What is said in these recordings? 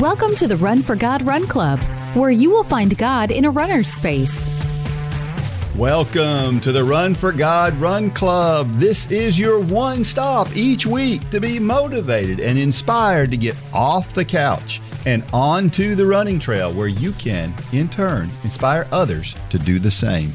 Welcome to the Run for God Run Club, where you will find God in a runner's space. Welcome to the Run for God Run Club. This is your one stop each week to be motivated and inspired to get off the couch and onto the running trail, where you can, in turn, inspire others to do the same.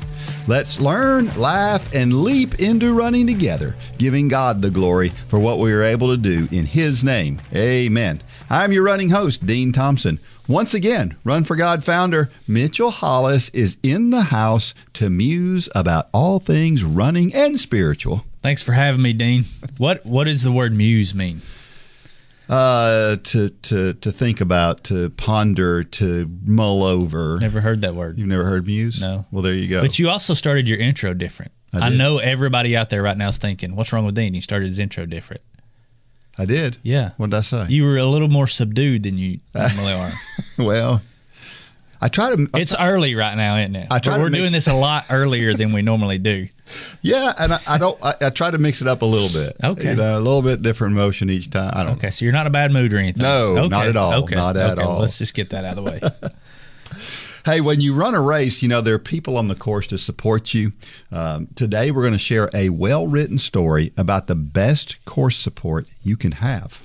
Let's learn, laugh, and leap into running together, giving God the glory for what we are able to do in His name. Amen. I'm your running host, Dean Thompson. Once again, Run for God founder Mitchell Hollis is in the house to muse about all things running and spiritual. Thanks for having me, Dean. What does the word muse mean? To think about, to ponder, to mull over. Never heard that word. You've never heard muse? No. Well, there you go. But you also started your intro different. I know everybody out there right now is thinking, what's wrong with Dean? He started his intro different. I did? Yeah. What did I say? You were a little more subdued than you normally are. Well, I try to... It's early right now, isn't it? We're doing this a lot earlier than we normally do. Yeah, and I try to mix it up a little bit. Okay. You know, a little bit different motion each time. Okay, so you're not in a bad mood or anything? No, okay. not at all. Okay. Not at all. Well, let's just get that out of the way. Hey, when you run a race, you know, there are people on the course to support you. Today, we're going to share a well-written story about the best course support you can have.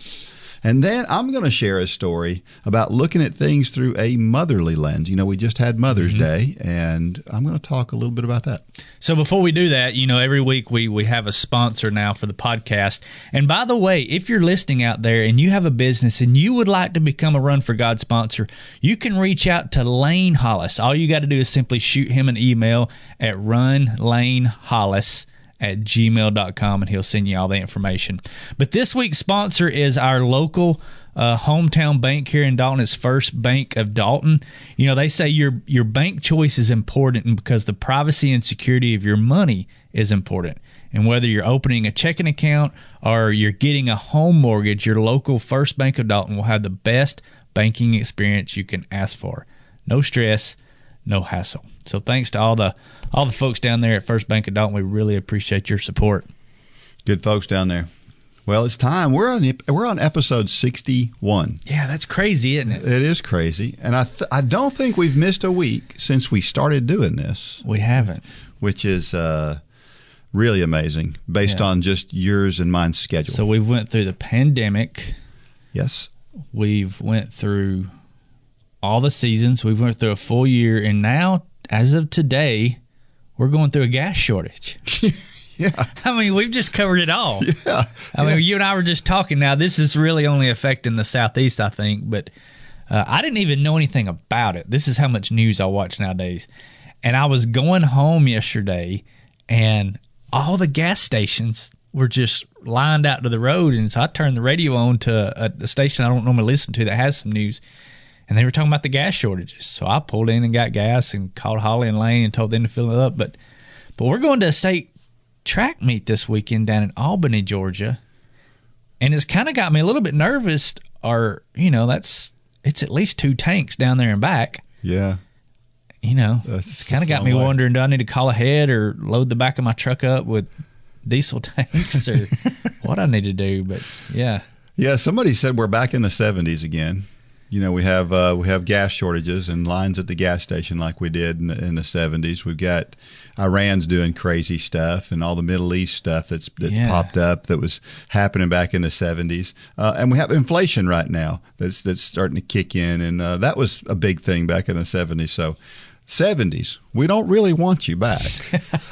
And then I'm going to share a story about looking at things through a motherly lens. You know, we just had Mother's Day, and I'm going to talk a little bit about that. So before we do that, you know, every week we have a sponsor now for the podcast. And by the way, if you're listening out there and you have a business and you would like to become a Run for God sponsor, you can reach out to Lane Hollis. All you got to do is simply shoot him an email at runlanehollis@gmail.com, and he'll send you all the information. But this week's sponsor is our local hometown bank here in Dalton. It's First Bank of Dalton. You know, they say your bank choice is important because the privacy and security of your money is important. And whether you're opening a checking account or you're getting a home mortgage, your local First Bank of Dalton will have the best banking experience you can ask for. No stress, no hassle. So thanks to all the folks down there at First Bank of Dalton. We really appreciate your support. Good folks down there. Well, it's time. We're on episode 61. Yeah, that's crazy, isn't it? It is crazy. And I don't think we've missed a week since we started doing this. We haven't. Which is really amazing based on just yours and mine's schedule. So we've went through the pandemic. Yes. We've went through all the seasons. We've went through a full year. And now, as of today, we're going through a gas shortage. Yeah. I mean, we've just covered it all. Yeah. I mean, you and I were just talking. Now, this is really only affecting the Southeast, I think, but I didn't even know anything about it. This is how much news I watch nowadays. And I was going home yesterday, and all the gas stations were just lined out to the road. And so I turned the radio on to a station I don't normally listen to that has some news, and they were talking about the gas shortages. So I pulled in and got gas and called Holly and Lane and told them to fill it up. But we're going to a state track meet this weekend down in Albany, Georgia, and it's kind of got me a little bit nervous. Or, you know, it's at least 2 tanks down there and back. Yeah. You know, it's kind of got me wondering, do I need to call ahead or load the back of my truck up with diesel tanks or what I need to do? But yeah. Yeah, somebody said we're back in the 70s again. You know, we have gas shortages and lines at the gas station like we did in the 70s. We've got Iran's doing crazy stuff and all the Middle East stuff that's popped up that was happening back in the 70s. And we have inflation right now that's starting to kick in, and that was a big thing back in the 70s. So 70s, we don't really want you back.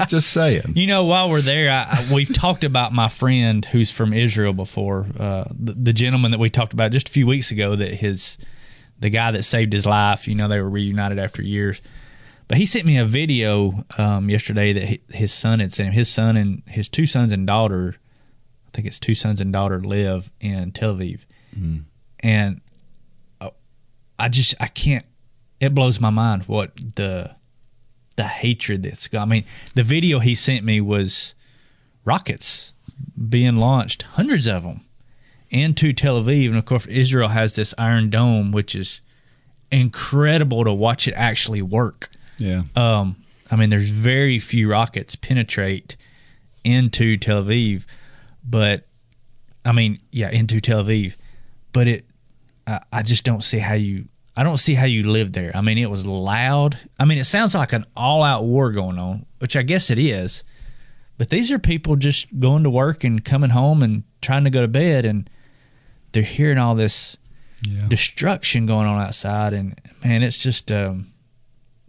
Just saying. You know, while we're there, we've talked about my friend who's from Israel before, the gentleman that we talked about just a few weeks ago, that the guy that saved his life, you know, they were reunited after years. But he sent me a video yesterday that his son had sent him. His son and his 2 sons and daughter, I think it's 2 sons and daughter, live in Tel Aviv. Mm. And I can't. It blows my mind what the hatred that's got. I mean, the video he sent me was rockets being launched, hundreds of them, into Tel Aviv. And, of course, Israel has this Iron Dome, which is incredible to watch it actually work. Yeah. I mean, there's very few rockets penetrate into Tel Aviv. But, I mean, yeah, into Tel Aviv. But I just don't see how you. I don't see how you live there. I mean, it was loud. I mean, it sounds like an all-out war going on, which I guess it is. But these are people just going to work and coming home and trying to go to bed, and they're hearing all this destruction going on outside. And, man, it's just that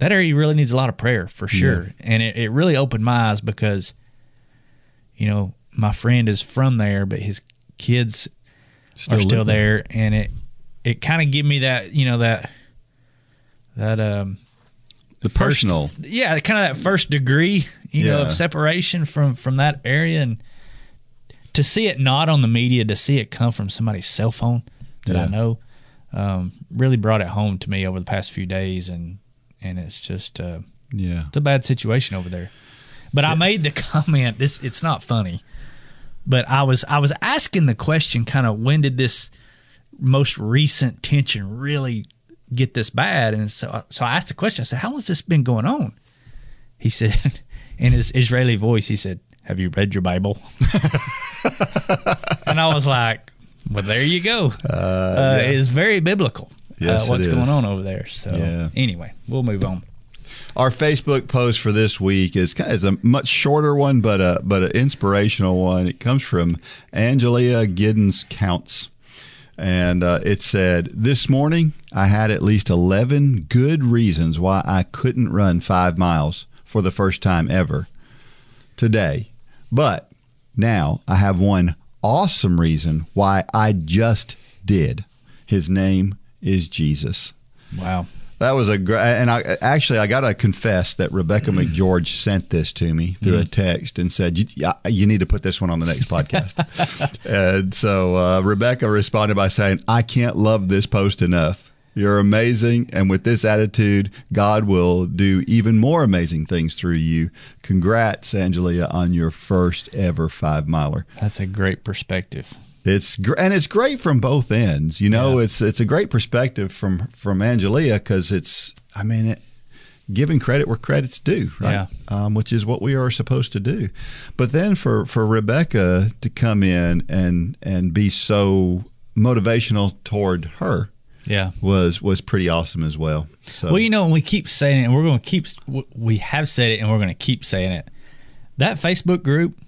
area really needs a lot of prayer for sure. Yeah. And it really opened my eyes because, you know, my friend is from there, but his kids are still there. And it kind of gave me that, you know, that the personal. Yeah, kind of that first degree, you know, of separation from that area. And to see it not on the media, to see it come from somebody's cell phone that I know, really brought it home to me over the past few days. And it's just, it's a bad situation over there. But I made the comment, it's not funny, but I was asking the question kind of, when did this most recent tension really get this bad? And so I asked the question, I said, how has this been going on? He said, in his Israeli voice, he said, have you read your Bible? And I was like, well, there you go. It's very biblical, what's going on over there. So anyway, we'll move on. Our Facebook post for this week is a much shorter one, but an inspirational one. It comes from Angelia Giddens Counts. And it said, this morning I had at least 11 good reasons why I couldn't run 5 miles for the first time ever today. But now I have one awesome reason why I just did. His name is Jesus. Wow. That was a great, and I got to confess that Rebecca McGeorge sent this to me through a text and said, you need to put this one on the next podcast. And so Rebecca responded by saying, I can't love this post enough. You're amazing. And with this attitude, God will do even more amazing things through you. Congrats, Angelia, on your first ever 5-miler. That's a great perspective. It's great from both ends. You know, it's a great perspective from Angelia because giving credit where credit's due, right? Yeah. Which is what we are supposed to do. But then for Rebecca to come in and be so motivational toward her, was pretty awesome as well. So, well, you know, and we keep saying it, and we have said it, and we're going to keep saying it. That Facebook group.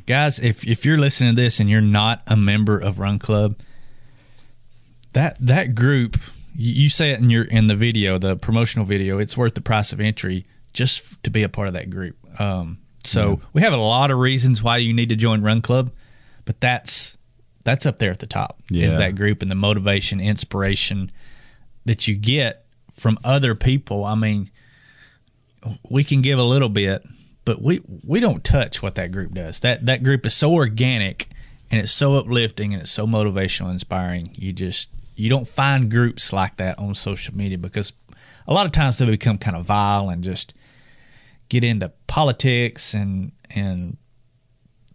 Guys, if you're listening to this and you're not a member of Run Club, that group, you say it in the video, the promotional video, it's worth the price of entry just to be a part of that group. We have a lot of reasons why you need to join Run Club, but that's up there at the top. Is that group and the motivation, inspiration that you get from other people. I mean, we can give a little bit, but we don't touch what that group does. That group is so organic, and it's so uplifting, and it's so motivational and inspiring. You don't find groups like that on social media because a lot of times they become kind of vile and just get into politics and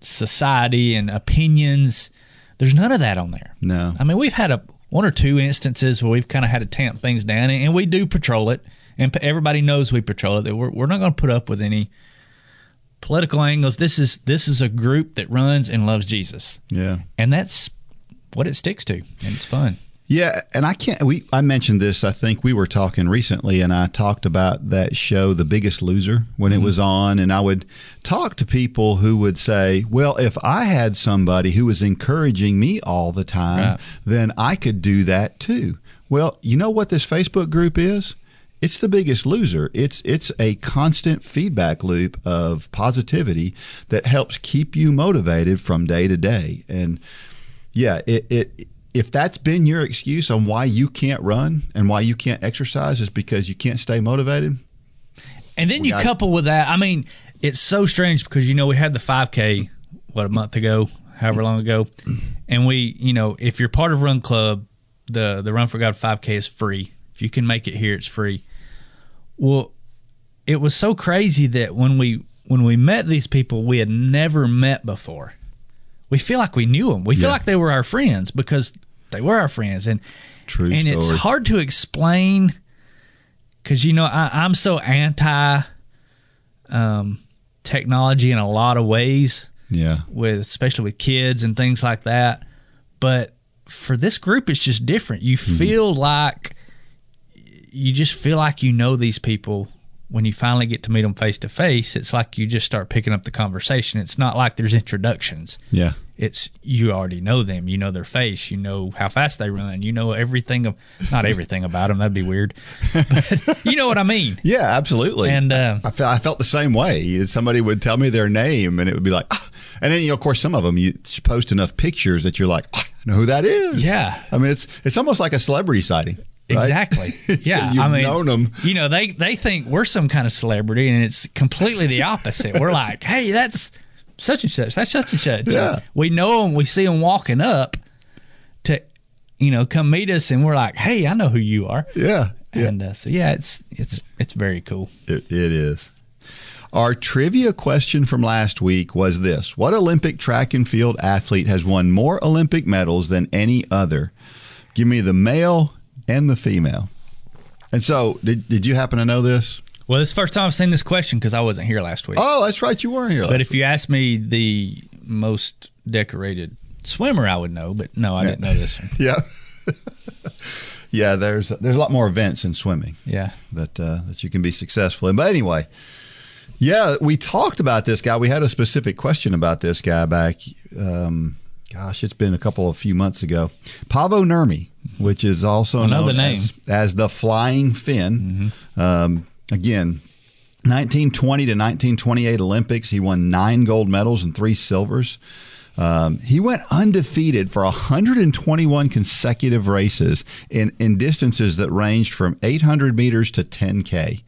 society and opinions. There's none of that on there. No. I mean, we've had one or two instances where we've kind of had to tamp things down, and we do patrol it, and everybody knows we patrol it. That we're not going to put up with any political angles. This is a group that runs and loves Jesus. Yeah. And that's what it sticks to, and it's fun. Yeah, and I mentioned this, I think we were talking recently, and I talked about that show, The Biggest Loser, when it was on, and I would talk to people who would say, well, if I had somebody who was encouraging me all the time, then I could do that too. Well, you know what this Facebook group is? It's The Biggest Loser. It's a constant feedback loop of positivity that helps keep you motivated from day to day. And yeah, if that's been your excuse on why you can't run and why you can't exercise is because you can't stay motivated. And then you couple with that, I mean, it's so strange because, you know, we had the 5K, a month ago, however long ago. And if you're part of Run Club, the Run for God 5K is free. If you can make it here, it's free. Well, it was so crazy that when we met these people we had never met before, we feel like we knew them. We feel like they were our friends because they were our friends. And True story. It's hard to explain because, you know, I'm so anti technology in a lot of ways. Yeah. Especially with kids and things like that. But for this group, it's just different. You feel like you just feel like you know these people. When you finally get to meet them face to face, it's like you just start picking up the conversation. It's not like there's introductions. Yeah. It's you already know them. You know their face. You know how fast they run. You know everything not everything about them. That'd be weird. But you know what I mean? Yeah, absolutely. And I felt the same way. Somebody would tell me their name, and it would be like, ah. And then of course some of them you post enough pictures that you're like, I know who that is. Yeah. I mean, it's almost like a celebrity sighting. Right? Exactly. Yeah. You've known them. You know, they think we're some kind of celebrity, and it's completely the opposite. We're like, hey, that's such and such. That's such and such. Yeah. We know them. We see them walking up to, come meet us, and we're like, hey, I know who you are. Yeah. And so it's very cool. It is. Our trivia question from last week was this: what Olympic track and field athlete has won more Olympic medals than any other? Give me the male and the female. And so, did you happen to know this? Well, this is the first time I've seen this question because I wasn't here last week. Oh, that's right, you weren't here last week. But if you asked me the most decorated swimmer, I would know. But no, I didn't know this one. Yeah. Yeah, there's a lot more events in swimming. Yeah. That you can be successful in. But anyway, yeah, we talked about this guy. We had a specific question about this guy back, it's been a few months ago. Paavo Nurmi, which is also known as the Flying Finn. Again, 1920 to 1928 Olympics, he won 9 gold medals and 3 silvers. He went undefeated for 121 consecutive races in distances that ranged from 800 meters to 10K.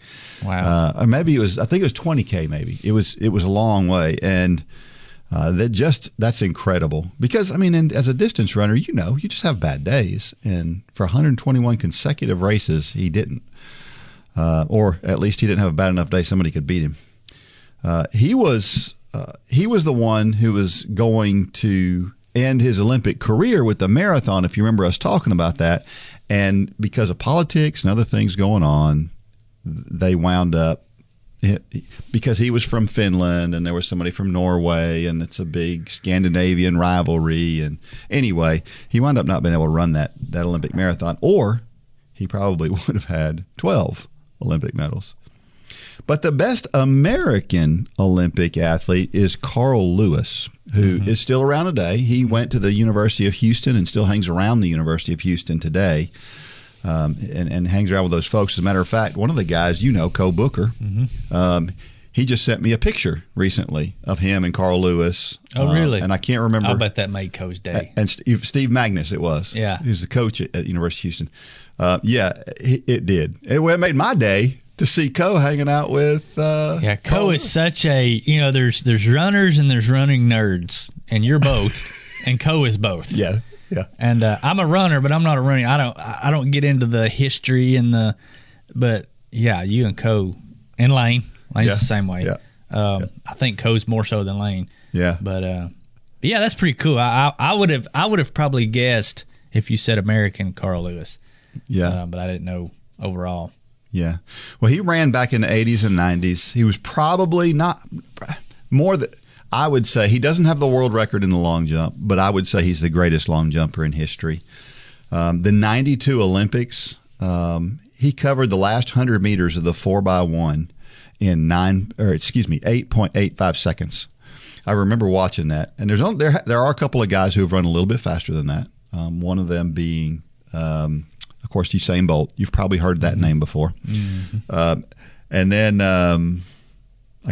Wow. Or maybe I think it was 20K maybe. It was a long way. And that's incredible because, I mean, as a distance runner, you just have bad days. And for 121 consecutive races, he didn't. Or at least he didn't have a bad enough day somebody could beat him. He was the one who was going to end his Olympic career with the marathon, if you remember us talking about that. And because of politics and other things going on, they wound up, because he was from Finland and there was somebody from Norway and it's a big Scandinavian rivalry. And anyway, he wound up not being able to run that Olympic marathon, or he probably would have had 12 Olympic medals. But the best American Olympic athlete is Carl Lewis, who is still around today. He went to the University of Houston and still hangs around the University of Houston today. And hangs around with those folks. As a matter of fact, one of the guys, Co Booker, he just sent me a picture recently of him and Carl Lewis. Oh, really? And I can't remember. I'll bet that made Co's day. And Steve Magnus, it was. Yeah. He was the coach at University of Houston. It did. It made my day to see Co hanging out with. Co is such a, there's runners and there's running nerds, and you're both, and Co is both. Yeah. Yeah, and I'm a runner, but I'm not a runner. I don't get into the history but yeah, you and Co and Lane's the same way. Yeah. I think Co's more so than Lane. Yeah, but yeah, that's pretty cool. I would have probably guessed if you said American Carl Lewis. Yeah, but I didn't know overall. Yeah, well, he ran back in the 80s and 90s. He was probably not more than. I would say he doesn't have the world record in the long jump, but I would say he's the greatest long jumper in history. The 92 Olympics, he covered the last 100 meters of the 4x1 in 8.85 seconds. I remember watching that, and there are a couple of guys who have run a little bit faster than that. One of them being, of course, Usain Bolt. You've probably heard that name before. Mm-hmm. And then I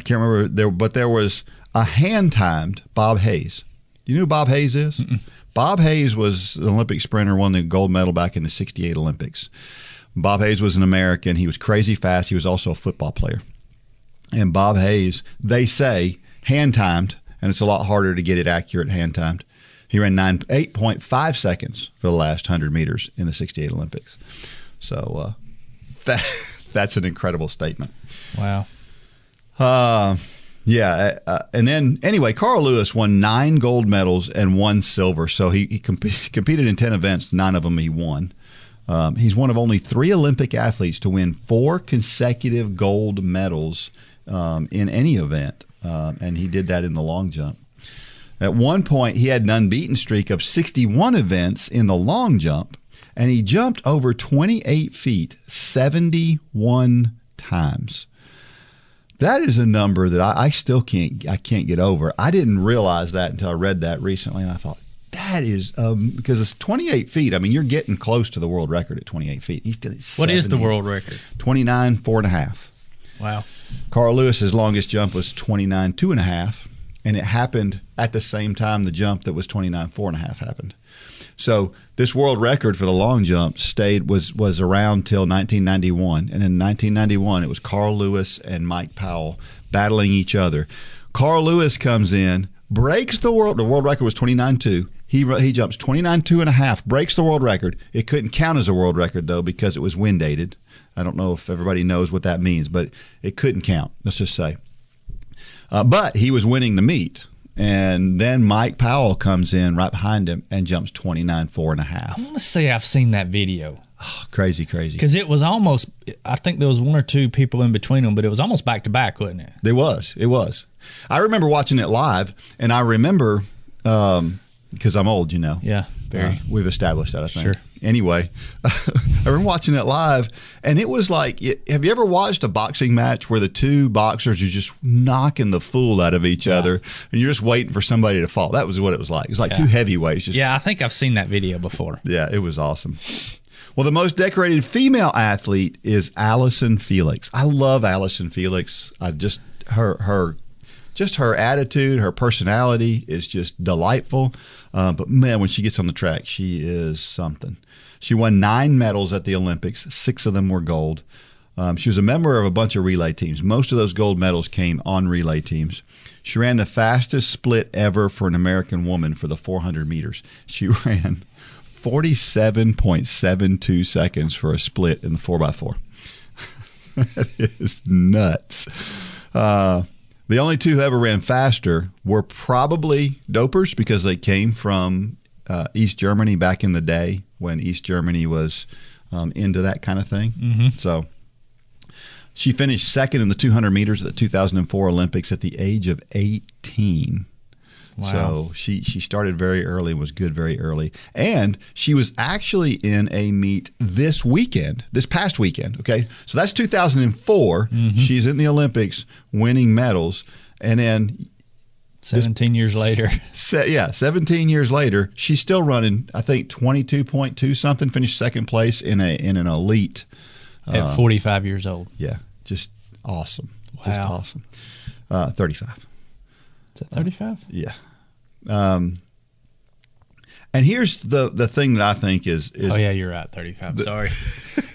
can't remember there was a hand-timed Bob Hayes. Do you know who Bob Hayes is? Mm-mm. Bob Hayes was an Olympic sprinter, won the gold medal back in the 68 Olympics. Bob Hayes was an American. He was crazy fast. He was also a football player. And Bob Hayes, they say, hand-timed, and it's a lot harder to get it accurate hand-timed. He ran 8.5 seconds for the last 100 meters in the 68 Olympics. So that's an incredible statement. Wow. Yeah, and then anyway, Carl Lewis won 9 gold medals and 1 silver. So he competed in 10 events. 9 of them he won. He's one of only 3 Olympic athletes to win 4 consecutive gold medals in any event, and he did that in the long jump. At one point, he had an unbeaten streak of 61 events in the long jump, and he jumped over 28 feet 71 times. That is a number that I still can't get over. I didn't realize that until I read that recently, and I thought, that is because it's 28 feet. I mean, you're getting close to the world record at 28 feet. He's done 70, What is the world record? 29, 4.5. Wow. Carl Lewis's longest jump was 29, 2.5, and it happened at the same time the jump that was 29, 4.5 happened. So this world record for the long jump was around till 1991, and in 1991 it was Carl Lewis and Mike Powell battling each other. Carl Lewis comes in, breaks the world record was 29.2. He jumps 29.2.5, breaks the world record. It couldn't count as a world record, though, because it was wind dated. I don't know if everybody knows what that means, but it couldn't count, let's just say. But he was winning the meet. And then Mike Powell comes in right behind him and jumps 29.4.5. I want to say I've seen that video. Oh, crazy. Because it was almost, I think there was one or two people in between them, but it was almost back to back, wasn't it? It was. I remember watching it live, and I remember, because I'm old, Yeah, very. We've established that, I think. Sure. Anyway, I remember watching it live, and it was like, have you ever watched a boxing match where the two boxers are just knocking the fool out of each other, and you're just waiting for somebody to fall? That was what it was like. It was like two heavyweights. I think I've seen that video before. Yeah, it was awesome. Well, the most decorated female athlete is Allison Felix. I love Allison Felix. Her attitude, her personality is just delightful. But man, when she gets on the track, she is something. She won 9 medals at the Olympics. 6 of them were gold. She was a member of a bunch of relay teams. Most of those gold medals came on relay teams. She ran the fastest split ever for an American woman for the 400 meters. She ran 47.72 seconds for a split in the 4x4. That is nuts. The only two who ever ran faster were probably dopers, because they came from East Germany back in the day when East Germany was into that kind of thing. Mm-hmm. So she finished second in the 200 meters at the 2004 Olympics at the age of 18. Wow. So she started very early and was good very early. And she was actually in a meet this past weekend. Okay. So that's 2004. Mm-hmm. She's in the Olympics winning medals. And then 17 years later. 17 years later, she's still running, I think, 22.2 something, finished second place in an elite. At 45 years old. Yeah. Just awesome. Wow. Just awesome. 35. Is that 35? Yeah. And here's the thing that I think is oh, yeah, you're right, 35. Sorry.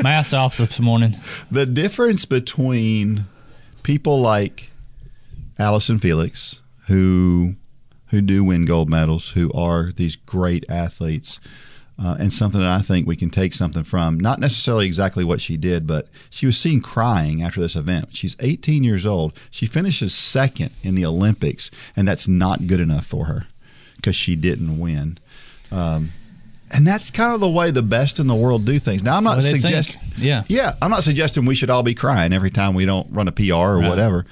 Math's off this morning. The difference between people like Allison Felix, who do win gold medals, who are these great athletes, and something that I think we can take something from, not necessarily exactly what she did, but she was seen crying after this event. She's 18 years old. She finishes second in the Olympics, and that's not good enough for her because she didn't win. And that's kind of the way the best in the world do things. Now, I'm not suggesting, I'm not suggesting we should all be crying every time we don't run a PR or whatever,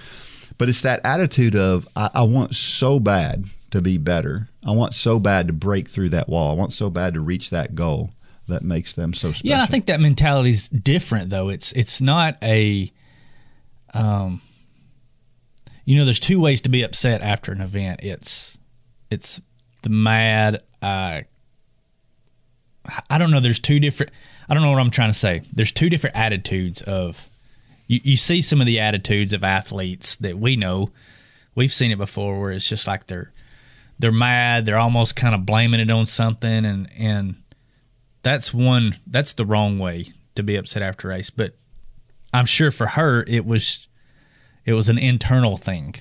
but it's that attitude of I want so bad to be better. I want so bad to break through that wall. I want so bad to reach that goal that makes them so special. Yeah, I think that mentality is different, though. It's not a, there's two ways to be upset after an event. It's the mad. I don't know. There's two different. I don't know what I'm trying to say. There's two different attitudes of. You see some of the attitudes of athletes that we know. We've seen it before, where it's just like they're mad. They're almost kind of blaming it on something, and that's the wrong way to be upset after a race. But I'm sure for her it was an internal thing,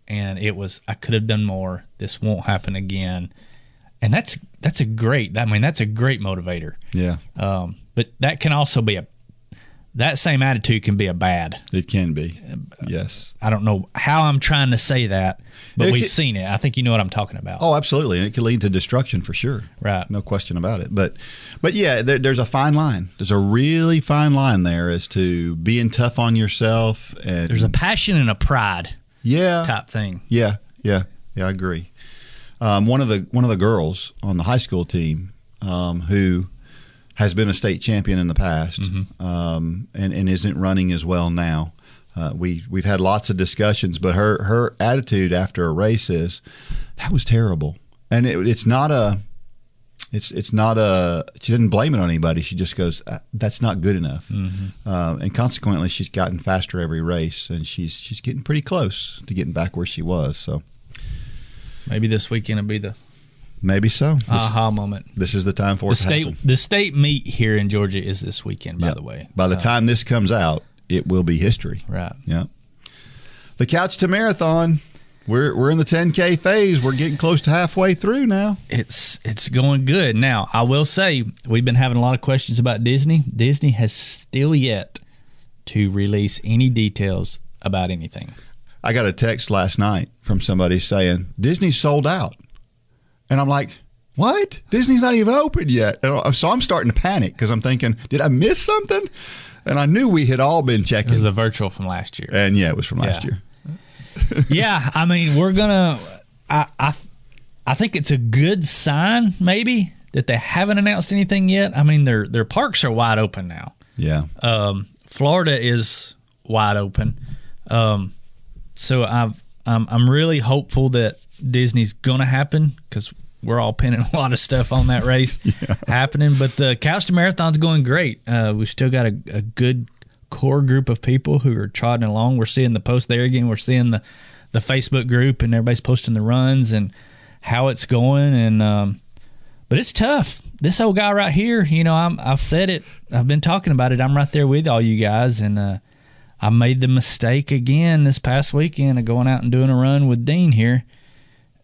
and it was, I could have done more. This won't happen again, and that's a great motivator. Yeah. But that can also be that same attitude can be a bad. It can be. Yes. I don't know how I'm trying to say that, but we've seen it. I think you know what I'm talking about. Oh, absolutely. And it can lead to destruction for sure. Right. No question about it. But yeah, there's a fine line. There's a really fine line there as to being tough on yourself. And there's a passion and a pride type thing. Yeah, I agree. One of the girls on the high school team who has been a state champion in the past and isn't running as well now. We've had lots of discussions, but her attitude after a race is, that was terrible. And it's not a she didn't blame it on anybody. She just goes, that's not good enough. And consequently, she's gotten faster every race, and she's getting pretty close to getting back where she was. So maybe this weekend will be the aha moment. This is the time for it to happen. The state meet here in Georgia is this weekend, by the way. By the time this comes out, it will be history. Right. Yeah. The Couch to Marathon. We're in the 10K phase. We're getting close to halfway through now. It's going good. Now, I will say, we've been having a lot of questions about Disney. Disney has still yet to release any details about anything. I got a text last night from somebody saying, Disney's sold out. And I'm like, what? Disney's not even open yet. And so I'm starting to panic because I'm thinking, did I miss something? And I knew we had all been checking. It was the virtual from last year. And yeah, it was from last year. Yeah, I mean, we're gonna. I think it's a good sign, maybe, that they haven't announced anything yet. I mean, their parks are wide open now. Yeah. Florida is wide open. So I'm really hopeful that Disney's gonna happen, because we're all pinning a lot of stuff on that race happening. But the Couch to Marathon's going great. We've still got a good core group of people who are trotting along. We're seeing the post there again. We're seeing the Facebook group, and everybody's posting the runs and how it's going. And but it's tough. This old guy right here, I've said it. I've been talking about it. I'm right there with all you guys, and I made the mistake again this past weekend of going out and doing a run with Dean here.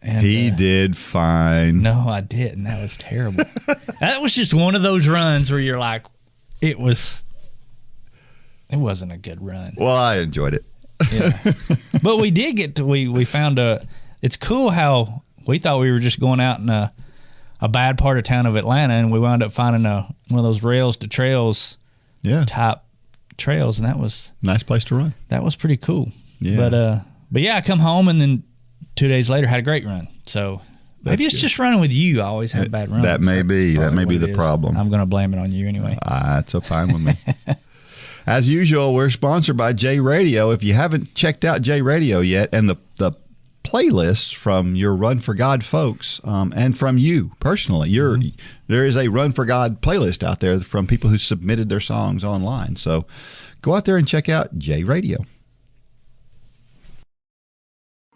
And, he did fine. No, I didn't. That was terrible. That was just one of those runs where you're like, it wasn't a good run. Well, I enjoyed it. Yeah. But we did get to, we found it's cool how we thought we were just going out in a bad part of town of Atlanta, and we wound up finding one of those rails to trails type trails, and that was nice place to run. That was pretty cool. Yeah. But yeah, I come home, and then 2 days later had a great run. So maybe it's just running with you. I always have bad runs. That may be the problem. I'm going to blame it on you anyway. That's fine with me. As usual, we're sponsored by J Radio. If you haven't checked out J Radio yet, and the playlists from your Run for God folks, and from you personally, there is a Run for God playlist out there from people who submitted their songs online. So go out there and check out J Radio.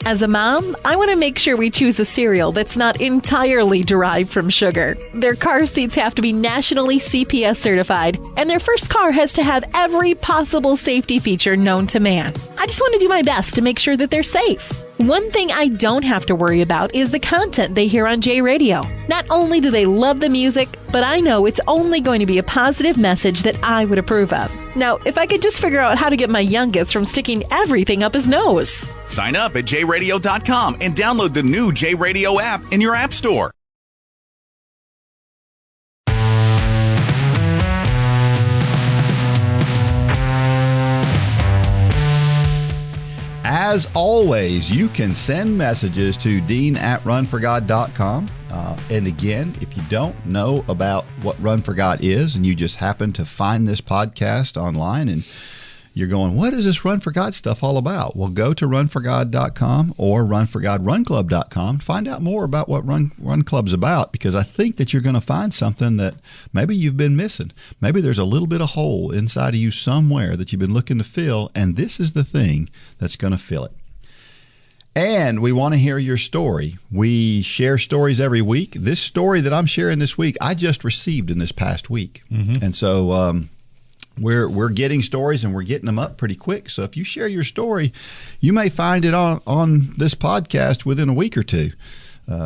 As a mom, I want to make sure we choose a cereal that's not entirely derived from sugar. Their car seats have to be nationally CPS certified, and their first car has to have every possible safety feature known to man. I just want to do my best to make sure that they're safe. One thing I don't have to worry about is the content they hear on J Radio. Not only do they love the music, but I know it's only going to be a positive message that I would approve of. Now, if I could just figure out how to get my youngest from sticking everything up his nose. Sign up at jradio.com and download the new J Radio app in your app store. As always, you can send messages to dean@runforgod.com. And again, if you don't know about what Run for God is, and you just happen to find this podcast online and you're going, what is this Run for God stuff all about? Well, go to runforgod.com or runforgodrunclub.com. Find out more about what Run Club's about, because I think that you're going to find something that maybe you've been missing. Maybe there's a little bit of hole inside of you somewhere that you've been looking to fill, and this is the thing that's going to fill it. And we want to hear your story. We share stories every week. This story that I'm sharing this week, I just received in this past week. Mm-hmm. And so we're getting stories, and we're getting them up pretty quick. So if you share your story, you may find it on this podcast within a week or two.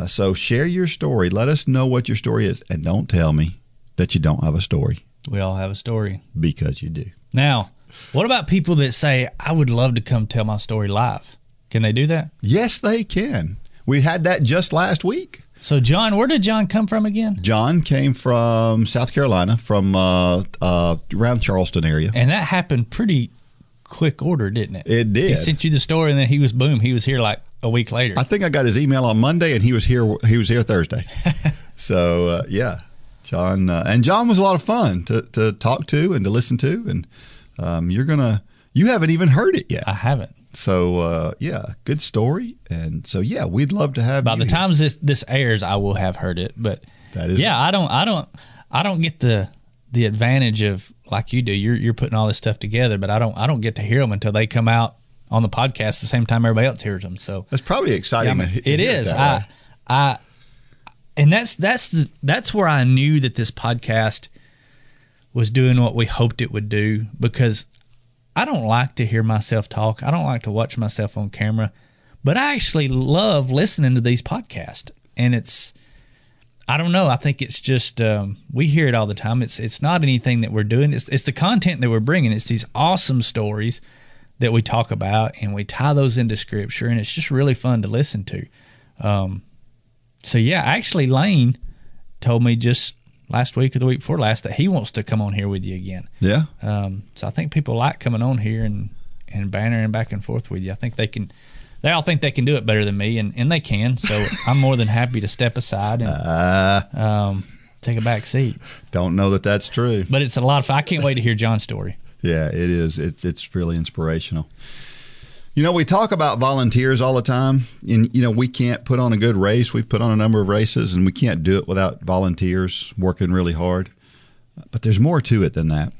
So share your story. Let us know what your story is. And don't tell me that you don't have a story. We all have a story. Because you do. Now, what about people that say, I would love to come tell my story live? Can they do that? Yes, they can. We had that just last week. So, John, where did John come from again? John came from South Carolina, from around Charleston area. And that happened pretty quick order, didn't it? It did. He sent you the story, and then he was here like a week later. I think I got his email on Monday, and he was here Thursday. So, yeah. John was a lot of fun to talk to and to listen to, and you haven't even heard it yet. I haven't. So good story, and so we'd love to have. By the time this airs, I will have heard it, but that is I don't get the advantage of like you do. You're putting all this stuff together, but I don't get to hear them until they come out on the podcast the same time everybody else hears them. So that's probably exciting. It is. And that's where I knew that this podcast was doing what we hoped it would do, because I don't like to hear myself talk. I don't like to watch myself on camera, but I actually love listening to these podcasts. And I don't know. I think it's just we hear it all the time. It's not anything that we're doing. It's the content that we're bringing. It's these awesome stories that we talk about, and we tie those into Scripture, and it's just really fun to listen to. Actually, Lane told me just last week or the week before last that he wants to come on here with you again. Yeah. So I think people like coming on here and bantering back and forth with you. I think they can. They all think they can do it better than me, and they can. So I'm more than happy to step aside and take a back seat. Don't know that that's true. But it's a lot of fun. I can't wait to hear John's story. Yeah, it is. It's really inspirational. You know, we talk about volunteers all the time, and, we can't put on a good race. We've put on a number of races, and we can't do it without volunteers working really hard. But there's more to it than that.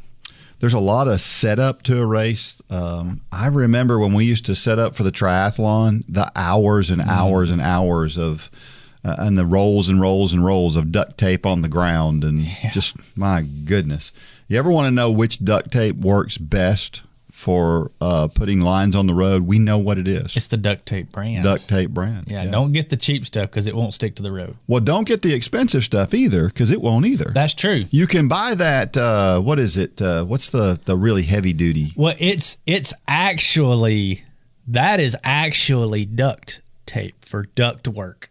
There's a lot of setup to a race. I remember when we used to set up for the triathlon, the hours and hours and hours of and the rolls and rolls and rolls of duct tape on the ground, and just, my goodness. You ever want to know which duct tape works best for putting lines on the road? We know what it is. It's the duct tape brand. Duct tape brand. Yeah. Don't get the cheap stuff because it won't stick to the road. Well, don't get the expensive stuff either, because it won't either. That's true. You can buy that. What is it? What's the really heavy duty? Well, it's actually duct tape for duct work.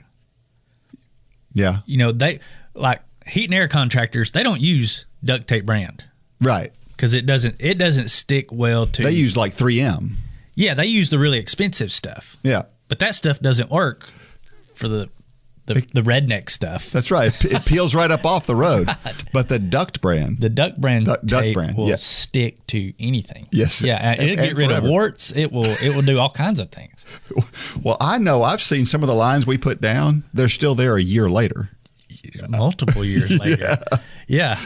Yeah. They like heat and air contractors. They don't use duct tape brand. Right. Because it doesn't stick well to. They use like 3M. Yeah, they use the really expensive stuff. Yeah, but that stuff doesn't work for the redneck stuff. That's right. It peels right up off the road. Right. But the duct brand tape will stick to anything. Yes. Yeah, it'll get rid of warts. It will do all kinds of things. Well, I know I've seen some of the lines we put down. They're still there a year later. Multiple years later. Yeah.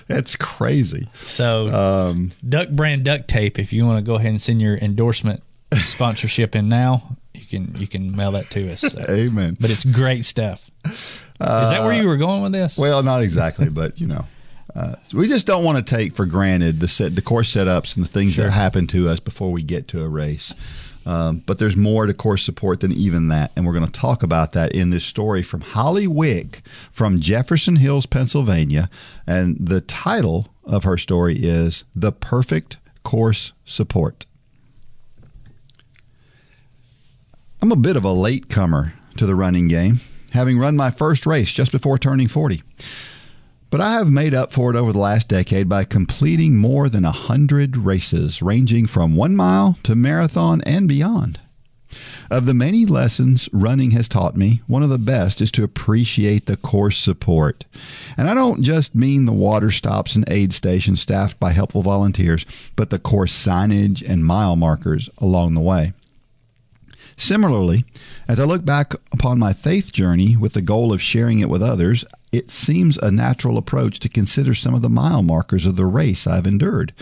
That's crazy. So, Duck brand duct tape. If you want to go ahead and send your endorsement sponsorship in now, you can mail that to us. So. Amen. But it's great stuff. Is that where you were going with this? Well, not exactly, but we just don't want to take for granted the course setups and the things that happen to us before we get to a race. But there's more to course support than even that, and we're going to talk about that in this story from Holly Wick from Jefferson Hills, Pennsylvania, and the title of her story is The Perfect Course Support. I'm a bit of a latecomer to the running game, having run my first race just before turning 40. But I have made up for it over the last decade by completing more than 100 races, ranging from 1 mile to marathon and beyond. Of the many lessons running has taught me, one of the best is to appreciate the course support. And I don't just mean the water stops and aid stations staffed by helpful volunteers, but the course signage and mile markers along the way. Similarly, as I look back upon my faith journey with the goal of sharing it with others, it seems a natural approach to consider some of the mile markers of the race I've endured,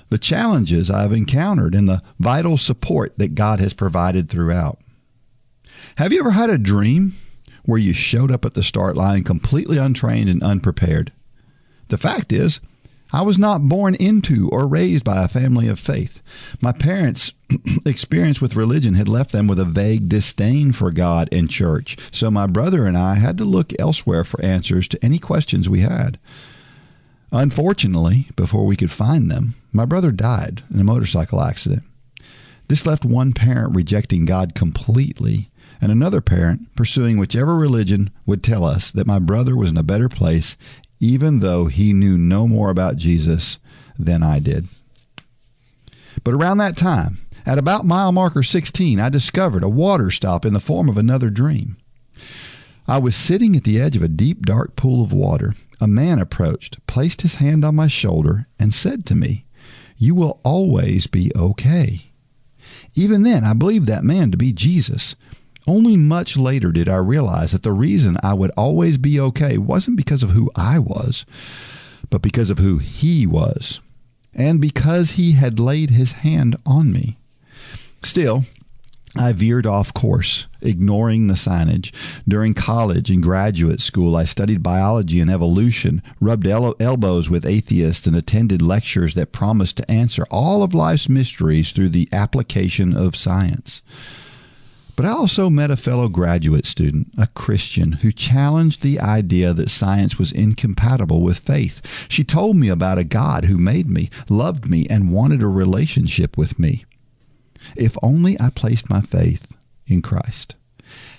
the challenges I've encountered, and the vital support that God has provided throughout. Have you ever had a dream where you showed up at the start line completely untrained and unprepared? The fact is, I was not born into or raised by a family of faith. My parents' experience with religion had left them with a vague disdain for God and church, so my brother and I had to look elsewhere for answers to any questions we had. Unfortunately, before we could find them, my brother died in a motorcycle accident. This left one parent rejecting God completely, and another parent pursuing whichever religion would tell us that my brother was in a better place, even though he knew no more about Jesus than I did. But around that time, At about mile marker 16, I discovered a water stop in the form of another dream. I was sitting at the edge of a deep, dark pool of water. A man approached, placed his hand on my shoulder, and said to me, "You will always be okay." Even then, I believed that man to be Jesus. Only much later did I realize that the reason I would always be okay wasn't because of who I was, but because of who he was, and because he had laid his hand on me. Still, I veered off course, ignoring the signage. During college and graduate school, I studied biology and evolution, rubbed elbows with atheists, and attended lectures that promised to answer all of life's mysteries through the application of science. But I also met a fellow graduate student, a Christian, who challenged the idea that science was incompatible with faith. She told me about a God who made me, loved me, and wanted a relationship with me, if only I placed my faith in Christ.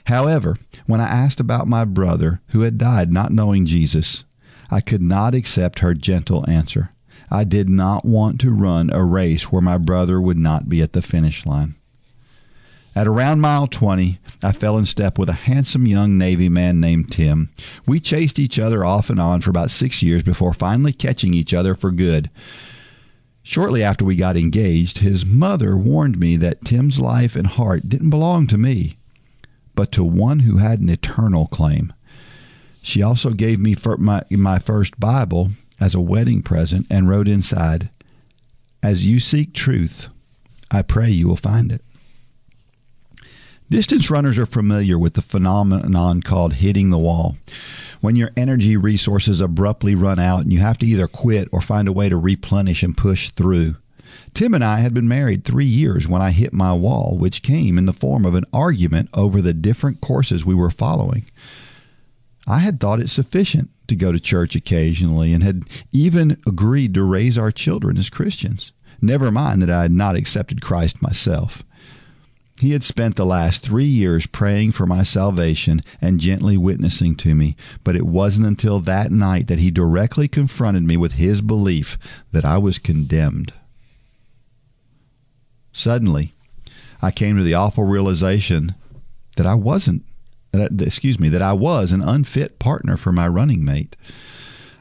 However, when I asked about my brother who had died not knowing Jesus, I could not accept her gentle answer. I did not want to run a race where my brother would not be at the finish line. At around mile 20, I fell in step with a handsome young Navy man named Tim. We chased each other off and on for about 6 years before finally catching each other for good. Shortly after we got engaged, his mother warned me that Tim's life and heart didn't belong to me, but to one who had an eternal claim. She also gave me my first Bible as a wedding present and wrote inside, "As you seek truth, I pray you will find it." Distance runners are familiar with the phenomenon called hitting the wall. When your energy resources abruptly run out and you have to either quit or find a way to replenish and push through. Tim and I had been married 3 years when I hit my wall, which came in the form of an argument over the different courses we were following. I had thought it sufficient to go to church occasionally and had even agreed to raise our children as Christians. Never mind that I had not accepted Christ myself. He had spent the last 3 years praying for my salvation and gently witnessing to me, but it wasn't until that night that he directly confronted me with his belief that I was condemned. Suddenly, I came to the awful realization that I was an unfit partner for my running mate.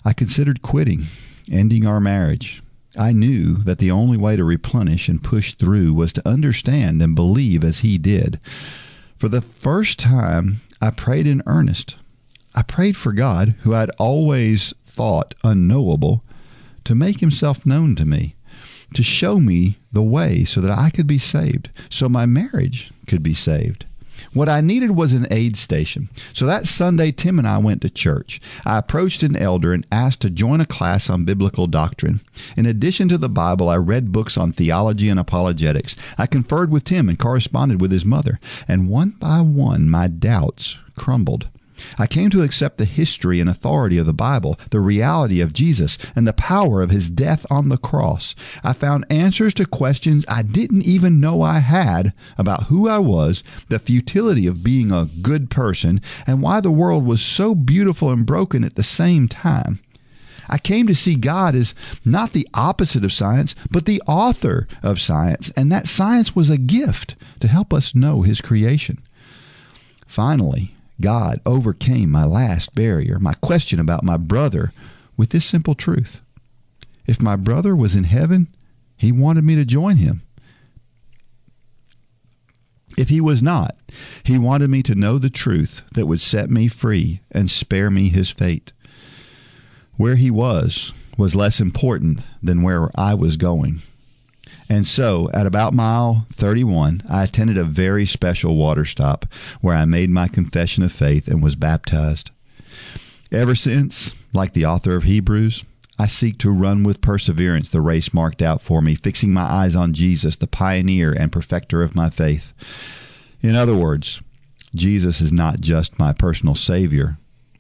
I considered quitting, ending our marriage. I knew that the only way to replenish and push through was to understand and believe as he did. For the first time, I prayed in earnest. I prayed for God, who I'd always thought unknowable, to make himself known to me, to show me the way so that I could be saved, so my marriage could be saved. What I needed was an aid station. So that Sunday, Tim and I went to church. I approached an elder and asked to join a class on biblical doctrine. In addition to the Bible, I read books on theology and apologetics. I conferred with Tim and corresponded with his mother. And one by one, my doubts crumbled. I came to accept the history and authority of the Bible, the reality of Jesus, and the power of his death on the cross. I found answers to questions I didn't even know I had about who I was, the futility of being a good person, and why the world was so beautiful and broken at the same time. I came to see God as not the opposite of science, but the author of science, and that science was a gift to help us know his creation. Finally, God overcame my last barrier, my question about my brother, with this simple truth. If my brother was in heaven, he wanted me to join him. If he was not, he wanted me to know the truth that would set me free and spare me his fate. Where he was less important than where I was going. And so, at about mile 31, I attended a very special water stop where I made my confession of faith and was baptized. Ever since, like the author of Hebrews, I seek to run with perseverance the race marked out for me, fixing my eyes on Jesus, the pioneer and perfecter of my faith. In other words, Jesus is not just my personal Savior,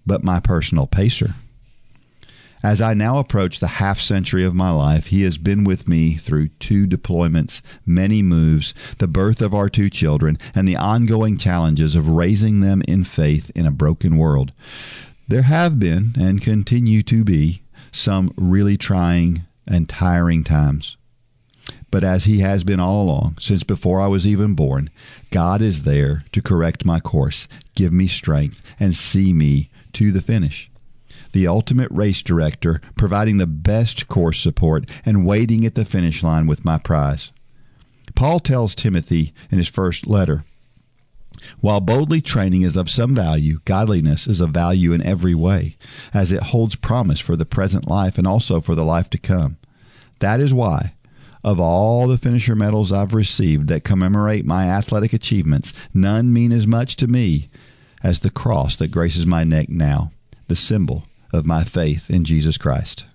but my personal pacer. As I now approach the half century of my life, he has been with me through 2 deployments, many moves, the birth of our 2 children, and the ongoing challenges of raising them in faith in a broken world. There have been, and continue to be, some really trying and tiring times. But as he has been all along, since before I was even born, God is there to correct my course, give me strength, and see me to the finish. The ultimate race director, providing the best course support and waiting at the finish line with my prize. Paul tells Timothy in his first letter, while boldly training is of some value, godliness is of value in every way, as it holds promise for the present life and also for the life to come. That is why, of all the finisher medals I've received that commemorate my athletic achievements, none mean as much to me as the cross that graces my neck now, the symbol of my faith in Jesus Christ.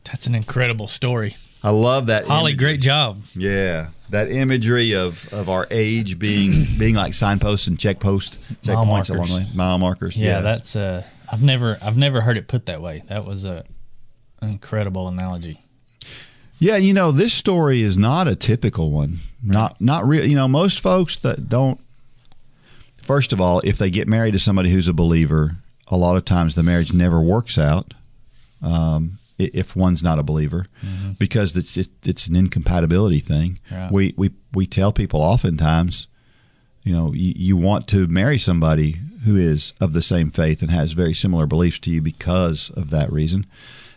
That's an incredible story. I love that. Holly, imagery. great job. Yeah, that imagery of our age being like signposts and checkpoints along the way, mile markers. Yeah, that's I've never heard it put that way. That was an incredible analogy. Yeah, this story is not a typical one. Right. Not real. Most folks that don't. First of all, if they get married to somebody who's a believer, a lot of times the marriage never works out. If one's not a believer, because it's an incompatibility thing. Right. We tell people oftentimes, you want to marry somebody who is of the same faith and has very similar beliefs to you because of that reason.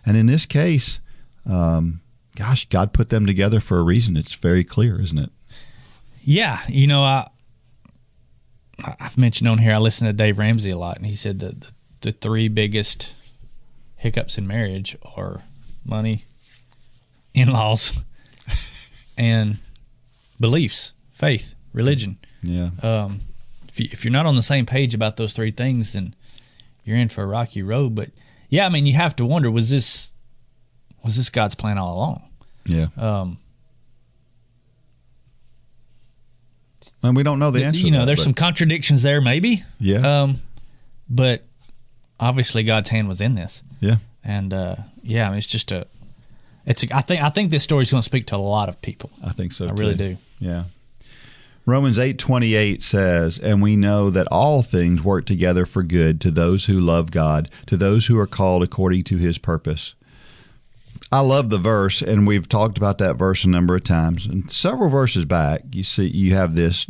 And in this case, God put them together for a reason. It's very clear, isn't it? Yeah, I've mentioned on here I listen to Dave Ramsey a lot, and he said that the three biggest hiccups in marriage are money, in-laws, and beliefs, faith, religion. Yeah. If you're not on the same page about those three things, then you're in for a rocky road. But yeah, I mean, you have to wonder, was this God's plan all along? Yeah. And we don't know the answer. There's some contradictions there, maybe. Yeah. But obviously, God's hand was in this. Yeah. And it's just I think this story's going to speak to a lot of people. I think so. I really do. Yeah. Romans 8:28 says, "And we know that all things work together for good to those who love God, to those who are called according to His purpose." I love the verse, and we've talked about that verse a number of times. And several verses back, you have this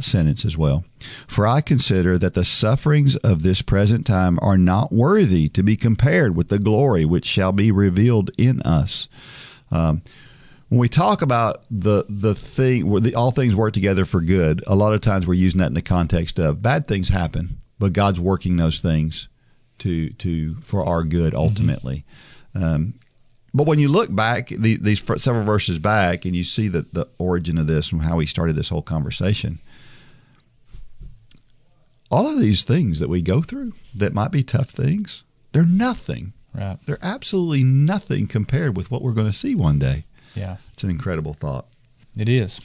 sentence as well. "For I consider that the sufferings of this present time are not worthy to be compared with the glory which shall be revealed in us." When we talk about the thing, all things work together for good, a lot of times we're using that in the context of bad things happen, but God's working those things for our good ultimately. But when you look back, these several verses back, and you see the origin of this and how he started this whole conversation, all of these things that we go through that might be tough things, they're nothing. Right. They're absolutely nothing compared with what we're going to see one day. Yeah. It's an incredible thought. It is.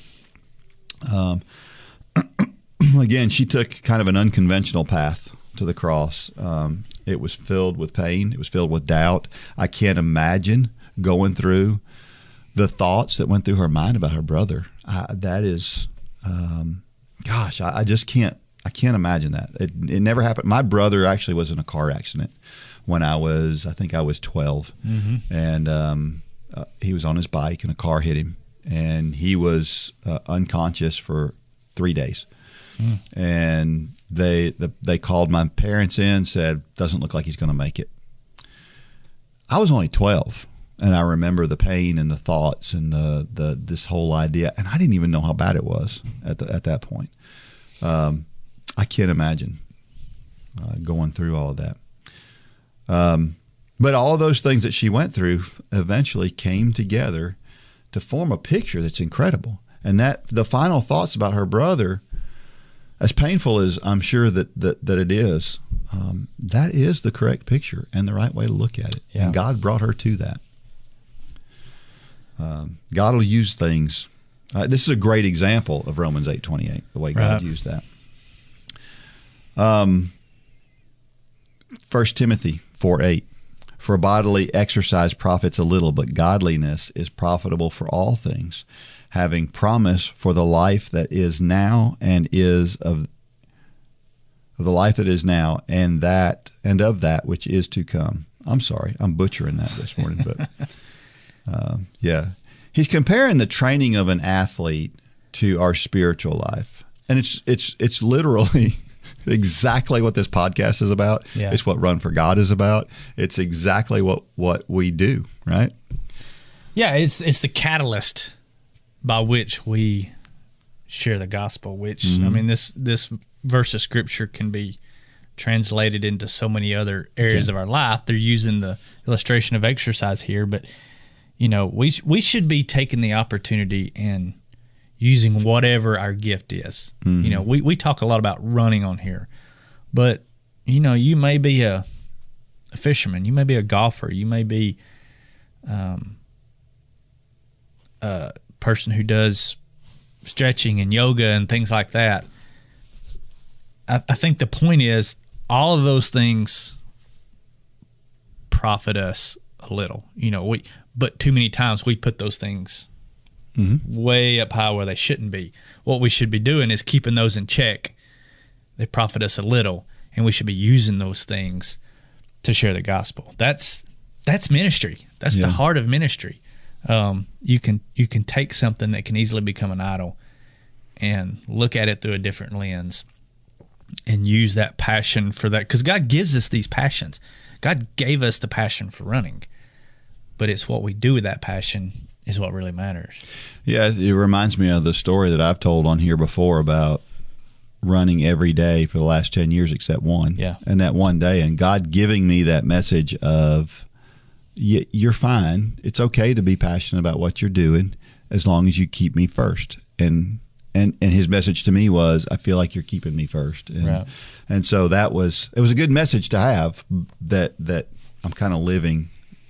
Again, she took kind of an unconventional path to the cross. It was filled with pain. It was filled with doubt. I can't imagine going through the thoughts that went through her mind about her brother. That is, I just can't. I can't imagine that. It never happened. My brother actually was in a car accident when I think I was 12, and he was on his bike and a car hit him, and he was unconscious for 3 days. And they called my parents in, said, "Doesn't look like he's going to make it." I was only 12, and I remember the pain and the thoughts and this whole idea, and I didn't even know how bad it was at that point. I can't imagine going through all of that. But all of those things that she went through eventually came together to form a picture that's incredible. And that the final thoughts about her brother, as painful as I'm sure that it is, that is the correct picture and the right way to look at it. Yeah. And God brought her to that. God will use things. This is a great example of Romans 8:28, the way God used that. 1 Timothy 4:8, "For bodily exercise profits a little, but godliness is profitable for all things, having promise for the life that is now and is of the life that is now and of that which is to come." I'm sorry, I'm butchering that this morning, but yeah. he's comparing the training of an athlete to our spiritual life. And it's literally exactly what this podcast is about. Yeah. It's what Run for God is about. It's exactly what we do, right? Yeah, it's the catalyst by which we share the gospel, which, I mean, this verse of scripture can be translated into so many other areas of our life. They're using the illustration of exercise here, but, you know, we should be taking the opportunity and using whatever our gift is. You know, we talk a lot about running on here, but, you know, you may be a fisherman, you may be a golfer, you may be a person who does stretching and yoga and things like that. I think the point is all of those things profit us a little, you know, but too many times we put those things way up high where they shouldn't be. What we should be doing is keeping those in check. They profit us a little, and we should be using those things to share the gospel. That's ministry. That's the heart of ministry. You can take something that can easily become an idol and look at it through a different lens and use that passion for that, because God gives us these passions. God gave us the passion for running, but it's what we do with that passion is what really matters. Yeah, it reminds me of the story that I've told on here before about running every day for the last 10 years except one. Yeah. And that one day, and God giving me that message of, you're fine. It's okay to be passionate about what you're doing as long as you keep me first. And his message to me was, I feel like you're keeping me first. And so it was a good message to have that I'm kind of living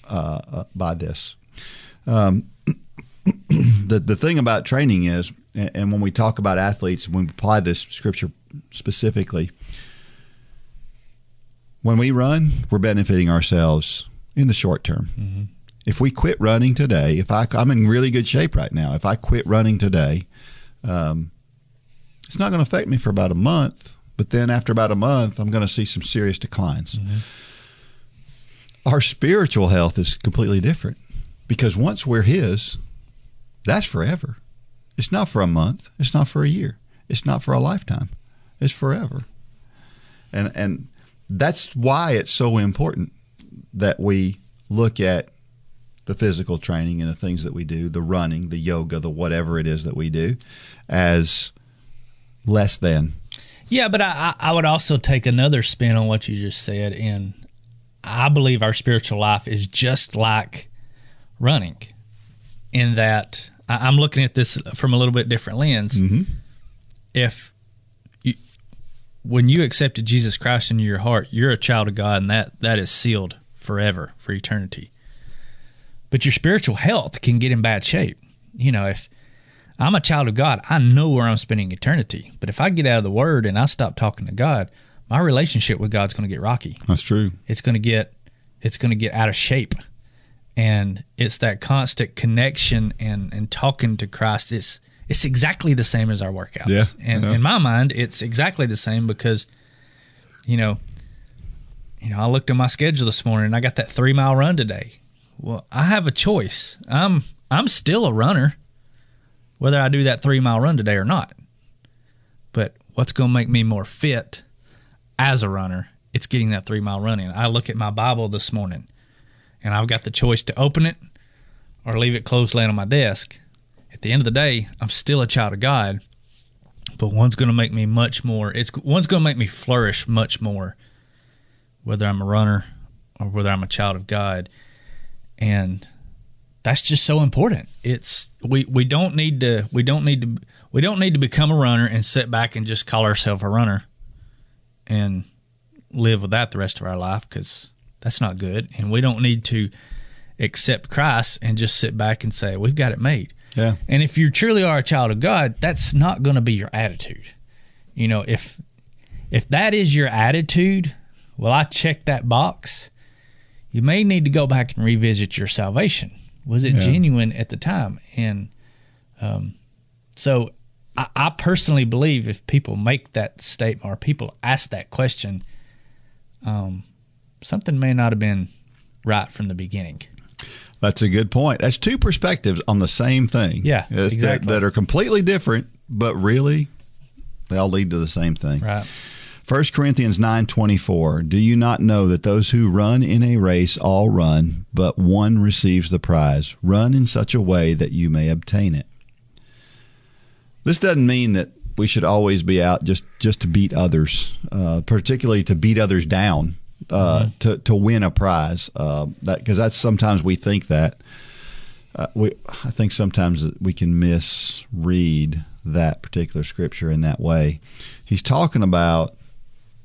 by this. The thing about training is, and when we talk about athletes, when we apply this scripture specifically, when we run, we're benefiting ourselves in the short term. If we quit running today, I'm in really good shape right now. If I quit running today, it's not going to affect me for about a month, but then after about a month, I'm going to see some serious declines. Our spiritual health is completely different, because once we're His, that's forever. It's not for a month. It's not for a year. It's not for a lifetime. It's forever. And that's why it's so important that we look at the physical training and the things that we do, the running, the yoga, the whatever it is that we do, as less than. Yeah, but I would also take another spin on what you just said, and I believe our spiritual life is just like running, in that I'm looking at this from a little bit different lens. When you accepted Jesus Christ into your heart, you're a child of God, and that is sealed forever, for eternity. But your spiritual health can get in bad shape. You know, if I'm a child of God, I know where I'm spending eternity. But if I get out of the Word and I stop talking to God, my relationship with God's going to get rocky. That's true. It's going to get out of shape. And it's that constant connection and talking to Christ. It's exactly the same as our workouts. Yeah, and in my mind, it's exactly the same, because, you know, I looked at my schedule this morning and I got that 3-mile run today. Well, I have a choice. I'm still a runner, whether I do that 3-mile run today or not. But what's going to make me more fit as a runner? It's getting that 3-mile run in. I look at my Bible this morning, and I've got the choice to open it or leave it closed laying on my desk. At the end of the day, I'm still a child of God, but one's going to make me much more. One's going to make me flourish much more, whether I'm a runner or whether I'm a child of God. And that's just so important. We don't need to become a runner and sit back and just call ourselves a runner and live with that the rest of our life, because that's not good. And we don't need to accept Christ and just sit back and say, we've got it made. Yeah. And if you truly are a child of God, that's not going to be your attitude. You know, if that is your attitude, well, I checked that box. You may need to go back and revisit your salvation. Was it genuine at the time? And so I personally believe if people make that statement or people ask that question, something may not have been right from the beginning. That's a good point. That's two perspectives on the same thing. Yeah, It's exactly. that are completely different, but really they all lead to the same thing. Right. 1 Corinthians 9:24. Do you not know that those who run in a race all run, but one receives the prize? Run in such a way that you may obtain it. This doesn't mean that we should always be out just to beat others, particularly to beat others down, to win a prize. Because that's sometimes we think that. I think sometimes that we can misread that particular scripture in that way. He's talking about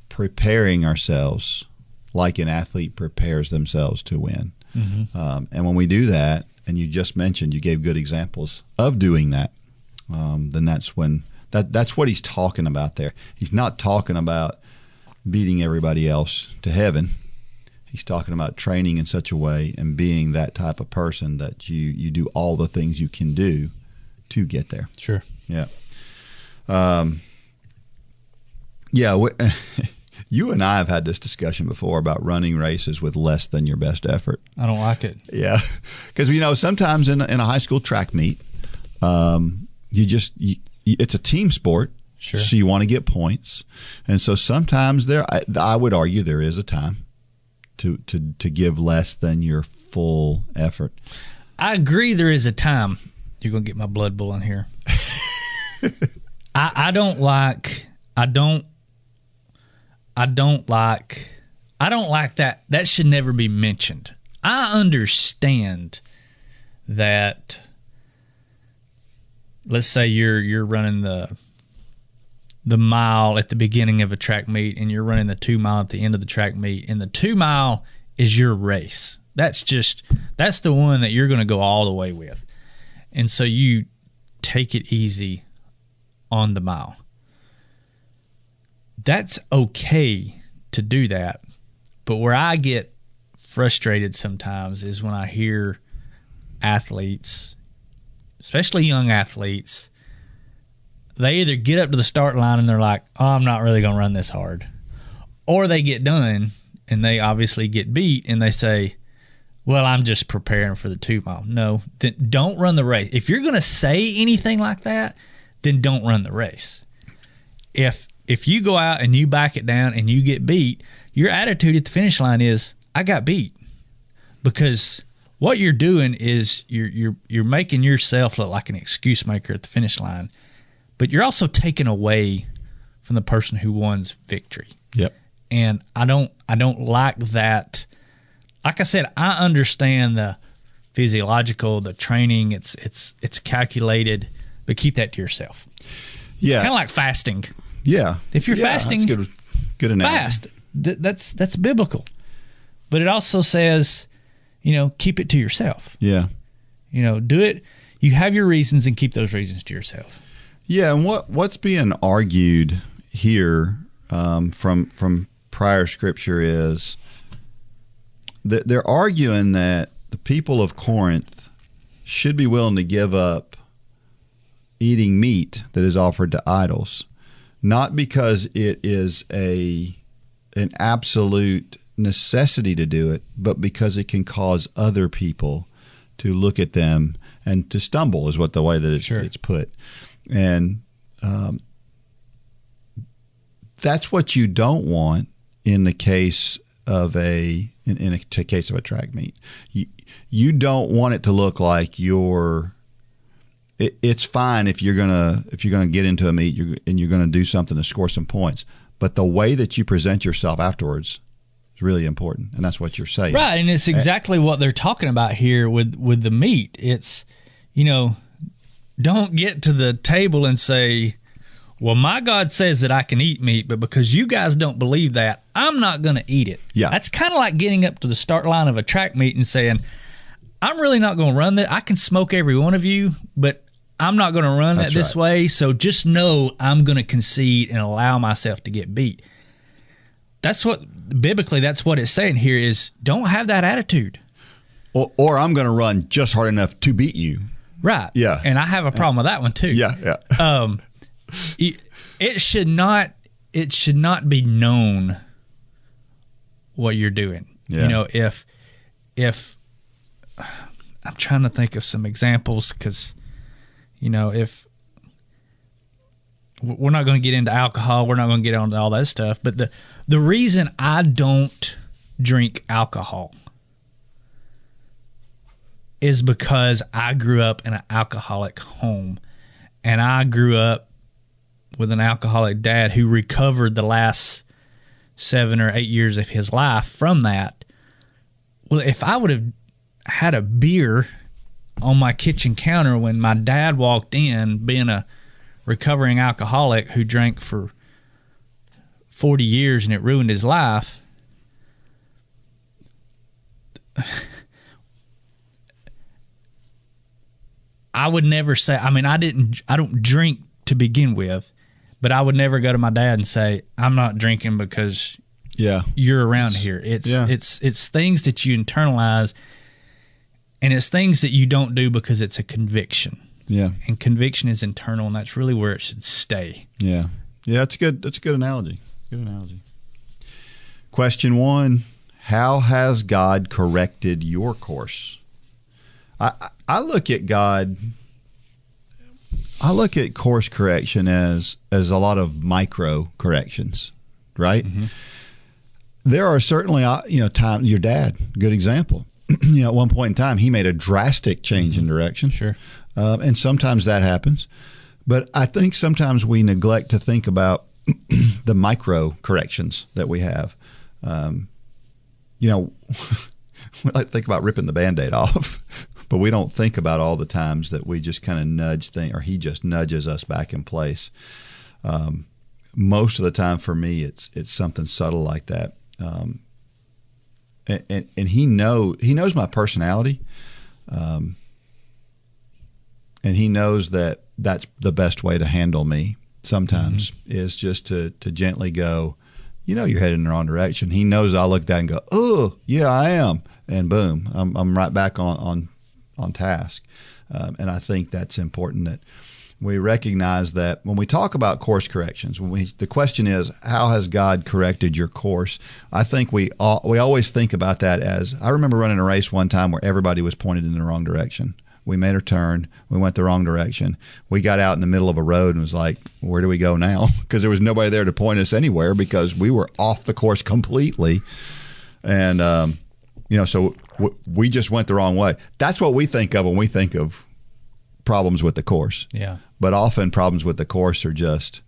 preparing ourselves like an athlete prepares themselves to win. And when we do that, and you just mentioned, you gave good examples of doing that, then that's when that's what he's talking about there. He's not talking about beating everybody else to heaven. He's talking about training in such a way and being that type of person that you do all the things you can do to get there. Sure. Yeah. You and I have had this discussion before about running races with less than your best effort. I don't like it. Yeah. Because, sometimes in a high school track meet, it's a team sport. Sure. So you want to get points. And so sometimes I would argue there is a time to give less than your full effort. I agree there is a time. You're going to get my blood boiling here. I don't like that. That should never be mentioned. I understand that. Let's say you're running the mile at the beginning of a track meet, and you're running the 2 mile at the end of the track meet, and the 2 mile is your race. That's the one that you're going to go all the way with, and so you take it easy on the mile. That's okay to do that, but where I get frustrated sometimes is when I hear athletes, especially young athletes, they either get up to the start line and they're like, oh, I'm not really going to run this hard. Or they get done and they obviously get beat and they say, well, I'm just preparing for the 2 mile. No, then don't run the race. If you're going to say anything like that, then don't run the race. If you go out and you back it down and you get beat, your attitude at the finish line is, I got beat. Because what you're doing is you're making yourself look like an excuse maker at the finish line, but you're also taking away from the person who won's victory. Yep. And I don't like that. Like I said, I understand the physiological, the training. It's calculated, but keep that to yourself. Yeah. Kind of like fasting. Yeah. If you're fasting, that's good analogy. fast. That's biblical. But it also says, keep it to yourself. Yeah. Do it. You have your reasons and keep those reasons to yourself. Yeah, and what's being argued here from prior scripture is that they're arguing that the people of Corinth should be willing to give up eating meat that is offered to idols, not because it is an absolute necessity to do it, but because it can cause other people to look at them and to stumble, is what the way that it's put. And that's what you don't want in the case of a track meet. You don't want it to look like it's fine if you're gonna get into a meet and you're gonna do something to score some points, but the way that you present yourself afterwards is really important, and that's what you're saying. Right, and it's exactly what they're talking about here with the meat. It's don't get to the table and say, well, my God says that I can eat meat, but because you guys don't believe that, I'm not going to eat it. Yeah. That's kind of like getting up to the start line of a track meet and saying, I'm really not going to run that. I can smoke every one of you, but I'm not going to run that this way. So just know I'm going to concede and allow myself to get beat. That's what, biblically, that's what it's saying here is don't have that attitude. Or I'm going to run just hard enough to beat you. Right. Yeah. And I have a problem with that one too. Yeah. It should not be known what you're doing. Yeah. If I'm trying to think of some examples because, if we're not going to get into alcohol, we're not going to get into all that stuff. But the reason I don't drink alcohol is because I grew up in an alcoholic home, and I grew up with an alcoholic dad who recovered the last 7 or 8 years of his life from that. Well, if I would have had a beer on my kitchen counter when my dad walked in, being a recovering alcoholic who drank for 40 years and it ruined his life, I would never say, I don't drink to begin with, but I would never go to my dad and say, I'm not drinking because you're around here. It's things that you internalize, and it's things that you don't do because it's a conviction. Yeah. And conviction is internal, and that's really where it should stay. Yeah. Yeah, that's good. That's a good analogy. Good analogy. Question 1, how has God corrected your course? I look at course correction as a lot of micro corrections, right? Mm-hmm. There are certainly, times, your dad, good example. At one point in time, he made a drastic change in direction. Sure. And sometimes that happens. But I think sometimes we neglect to think about the micro corrections that we have. We like to think about ripping the Band-Aid off, but we don't think about all the times that we just kind of nudge things, or he just nudges us back in place. Most of the time for me, it's something subtle like that. And he knows my personality. And he knows that that's the best way to handle me sometimes, is just to gently go, you're headed in the wrong direction. He knows I'll look at that and go, oh, yeah, I am. And boom, I'm right back on task. And I think that's important that we recognize that when we talk about course corrections, the question is, how has God corrected your course? I think we always think about that as, I remember running a race one time where everybody was pointed in the wrong direction. We made a turn. We went the wrong direction. We got out in the middle of a road and was like, where do we go now? Because there was nobody there to point us anywhere because we were off the course completely. And, so we just went the wrong way. That's what we think of when we think of problems with the course. Yeah. But often problems with the course are just,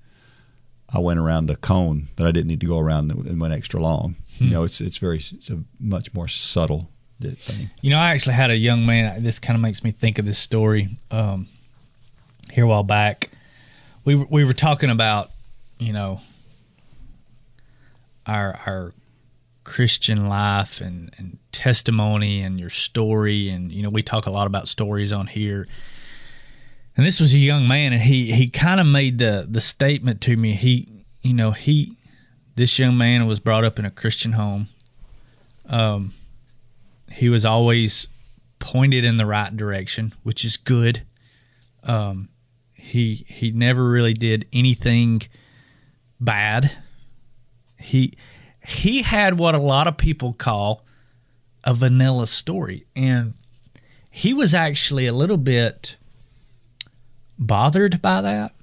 I went around a cone that I didn't need to go around and went extra long. It's a much more subtle thing. I actually had a young man, this kind of makes me think of this story, here a while back. We were talking about, our Christian life and testimony and your story, and we talk a lot about stories on here. And this was a young man, and he kind of made the statement to me. This young man was brought up in a Christian home. He was always pointed in the right direction, which is good. He never really did anything bad. He had what a lot of people call a vanilla story, and he was actually a little bit bothered by that.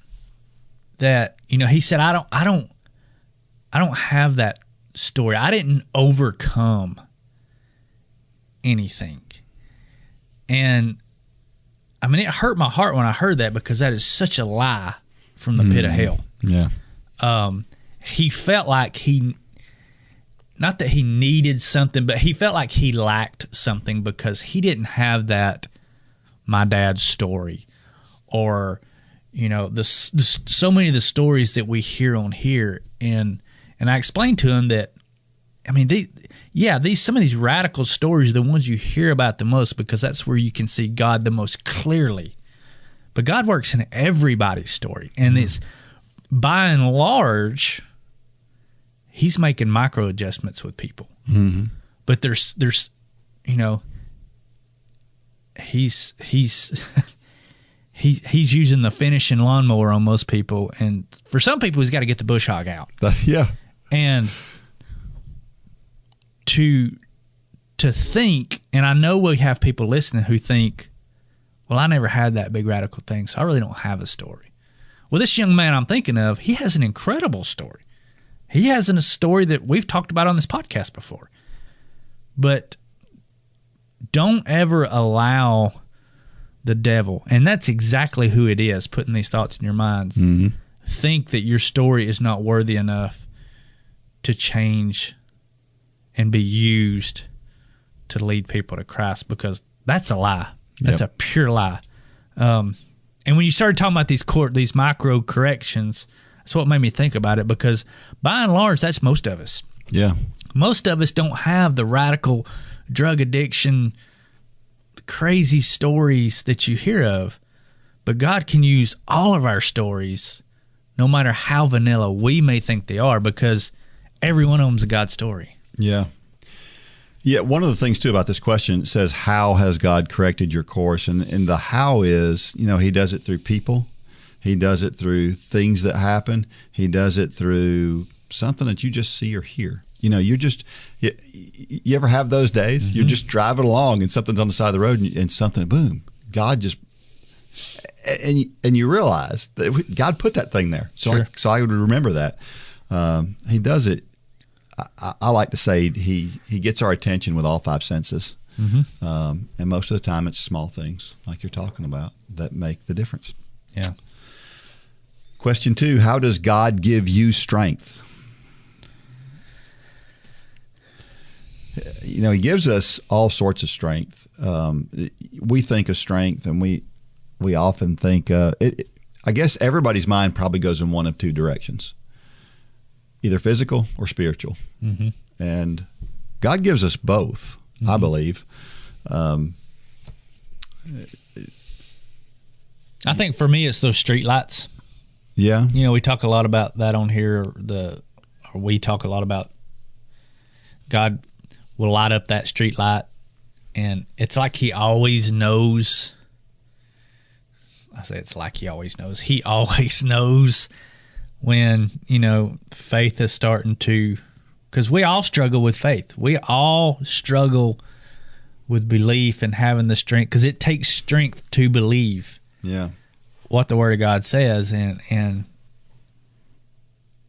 That he said, I don't have that story. I didn't overcome anything. And it hurt my heart when I heard that, because that is such a lie from the pit of hell. Yeah. He felt like not that he needed something, but he felt like he lacked something because he didn't have that my dad's story, or so many of the stories that we hear on here. And I explained to him that some of these radical stories are the ones you hear about the most, because that's where you can see God the most clearly. But God works in everybody's story, and it's, by and large, He's making micro adjustments with people. Mm-hmm. But there's He's he's using the finishing lawnmower on most people, and for some people, he's got to get the bush hog out. Yeah, and to think, and I know we have people listening who think, well, I never had that big radical thing, so I really don't have a story. Well, this young man I'm thinking of, he has an incredible story. He has a story that we've talked about on this podcast before. But don't ever allow the devil, and that's exactly who it is, putting these thoughts in your minds, think that your story is not worthy enough to change and be used to lead people to Christ, because that's a lie. That's a pure lie. And when you started talking about these micro corrections, that's what made me think about it, because by and large, that's most of us. Yeah. Most of us don't have the radical drug addiction, crazy stories that you hear of, but God can use all of our stories, no matter how vanilla we may think they are, because every one of them's a God story. Yeah. Yeah, one of the things, too, about this question says, how has God corrected your course? And the how is, he does it through people. He does it through things that happen. He does it through something that you just see or hear. You ever have those days? You're just driving along and something's on the side of the road and something, boom, God just, and you realize that God put that thing there. So, so I would remember that. He does it. I like to say he gets our attention with all five senses. And most of the time it's small things like you're talking about that make the difference. Yeah. Question 2, how does God give you strength? He gives us all sorts of strength. We think of strength, and we often think, I guess everybody's mind probably goes in one of two directions, either physical or spiritual. And God gives us both, I believe. I think for me, it's those street lights. Yeah. We talk a lot about that on here. We talk a lot about God will light up that street light, and it's like he always knows. I say it's like he always knows. He always knows when, faith is starting to, because we all struggle with faith. We all struggle with belief and having the strength, because it takes strength to believe what the Word of God says, and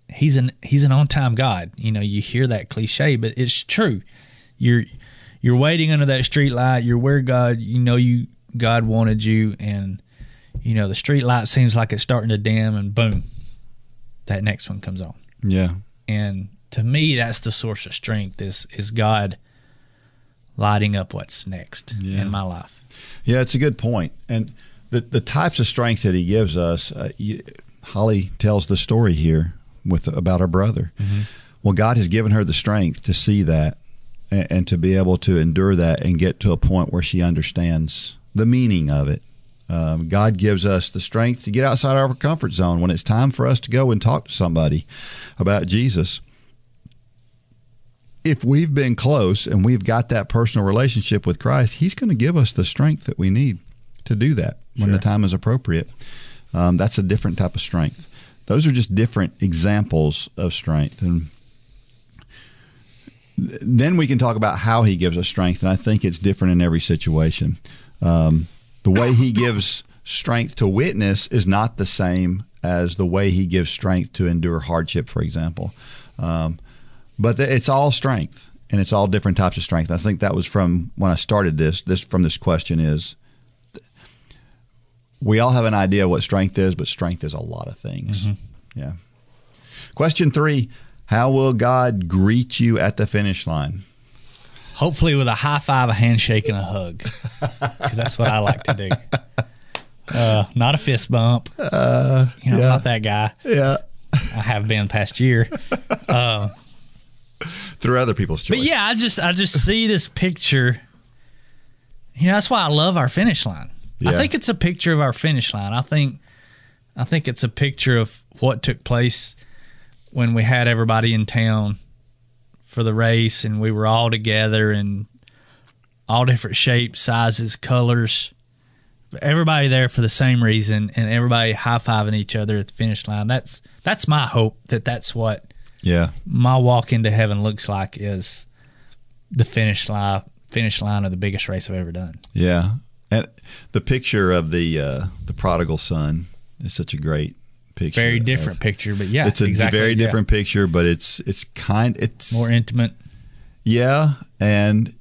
He's an on-time God. You hear that cliche, but it's true. You're waiting under that street light. You're where God God wanted you, and the street light seems like it's starting to dim, and boom, that next one comes on. Yeah. And to me, that's the source of strength is God lighting up what's next in my life. Yeah, it's a good point. And the types of strength that he gives us, Holly tells the story here about her brother. Well, God has given her the strength to see that and to be able to endure that and get to a point where she understands the meaning of it. God gives us the strength to get outside our comfort zone when it's time for us to go and talk to somebody about Jesus. If we've been close and we've got that personal relationship with Christ, he's going to give us the strength that we need to do that when the time is appropriate. That's a different type of strength. Those are just different examples of strength. And then we can talk about how he gives us strength, and I think it's different in every situation. The way he gives strength to witness is not the same as the way he gives strength to endure hardship, for example. But it's all strength, and it's all different types of strength. I think that was from when I started this question is, we all have an idea of what strength is, but strength is a lot of things. Yeah. Question 3, how will God greet you at the finish line? Hopefully with a high five, a handshake, and a hug, because that's what I like to do. Not a fist bump. I'm not that guy. Yeah. I have been past year. Through other people's choice. But yeah, I just see this picture. That's why I love our finish line. Yeah. I think it's a picture of our finish line. I think it's a picture of what took place when we had everybody in town for the race, and we were all together in all different shapes, sizes, colors. Everybody there for the same reason, and everybody high-fiving each other at the finish line. That's my hope, that's what my walk into heaven looks like, is the finish line finish line of the biggest race I've ever done. Yeah. And the picture of the prodigal son is such a great picture. Very different picture, but yeah, it's a exactly, very different picture, but it's more intimate. Yeah, and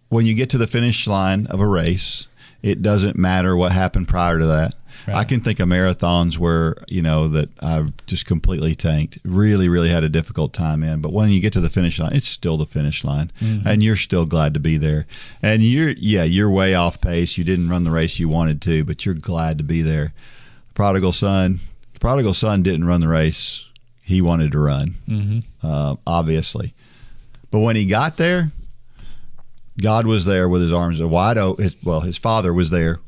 when you get to the finish line of a race, it doesn't matter what happened prior to that. Right. I can think of marathons where, that I've just completely tanked, really, really had a difficult time in. But when you get to the finish line, it's still the finish line, and you're still glad to be there. And you're way off pace. You didn't run the race you wanted to, but you're glad to be there. The prodigal son didn't run the race he wanted to run, obviously. But when he got there, God was there with his arms wide open. His father was there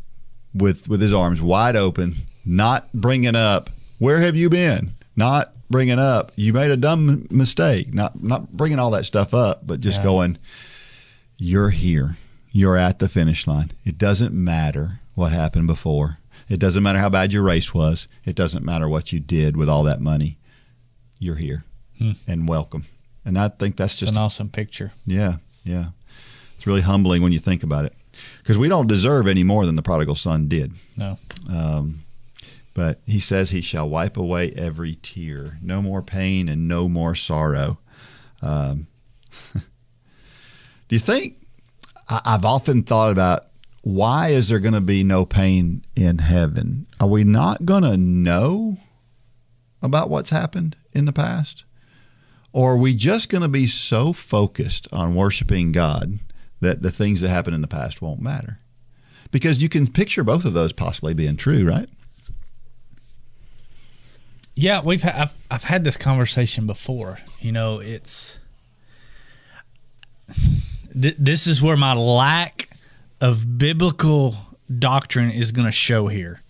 with his arms wide open, not bringing up, where have you been? Not bringing up, you made a dumb mistake. Not bringing all that stuff up, but just going, you're here. You're at the finish line. It doesn't matter what happened before. It doesn't matter how bad your race was. It doesn't matter what you did with all that money. You're here and welcome. And I think that's just an awesome picture. Yeah, yeah. It's really humbling when you think about it, because we don't deserve any more than the prodigal son did. No. But he says he shall wipe away every tear. No more pain and no more sorrow. Do you think, I've often thought about, why is there going to be no pain in heaven? Are we not going to know about what's happened in the past? Or are we just going to be so focused on worshiping God that the things that happened in the past won't matter? Because you can picture both of those possibly being true, right? Yeah, I've had this conversation before. It's this is where my lack of biblical doctrine is going to show here.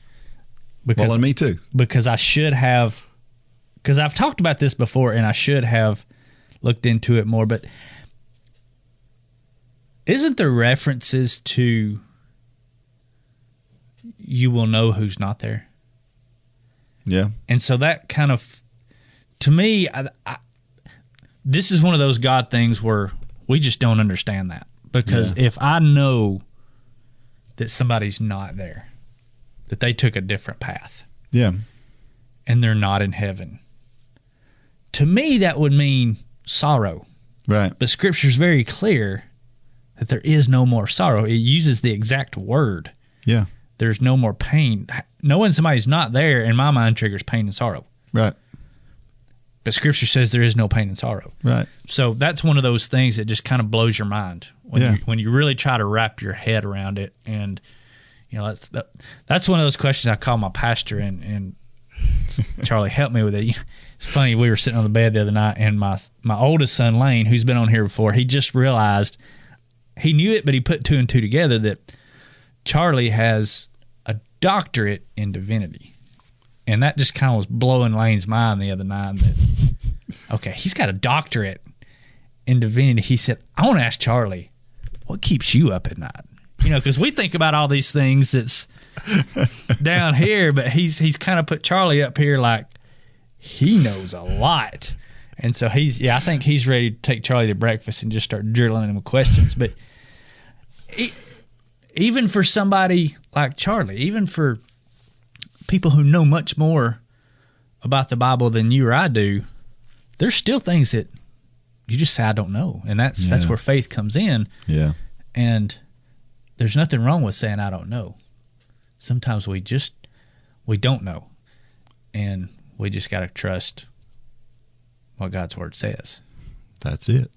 Well, and me too. Because I should have, because I've talked about this before, and I should have looked into it more. But isn't there references to you will know who's not there? Yeah. And so that kind of, to me, this is one of those God things where we just don't understand that. Because if I know that somebody's not there, that they took a different path, and they're not in heaven, to me that would mean sorrow. Right. But Scripture's very clear that there is no more sorrow. It uses the exact word. Yeah. There's no more pain. Knowing somebody's not there, in my mind, triggers pain and sorrow. Right. But Scripture says there is no pain and sorrow. Right. So that's one of those things that just kind of blows your mind when you really try to wrap your head around it. And that's one of those questions I call my pastor, and Charlie helped me with it. It's funny, we were sitting on the bed the other night, and my oldest son Lane, who's been on here before, he just realized, he knew it, but he put two and two together, that Charlie has a doctorate in divinity. And that just kind of was blowing Lane's mind the other night, that, okay, he's got a doctorate in divinity. He said, I want to ask Charlie, what keeps you up at night? Because we think about all these things that's down here, but he's kind of put Charlie up here like he knows a lot. And so I think he's ready to take Charlie to breakfast and just start drilling him with questions. But even for somebody like Charlie, even for people who know much more about the Bible than you or I do, there's still things that you just say, I don't know. And that's where faith comes in. Yeah. And there's nothing wrong with saying, I don't know. Sometimes we don't know. And we just got to trust what God's Word says. That's it.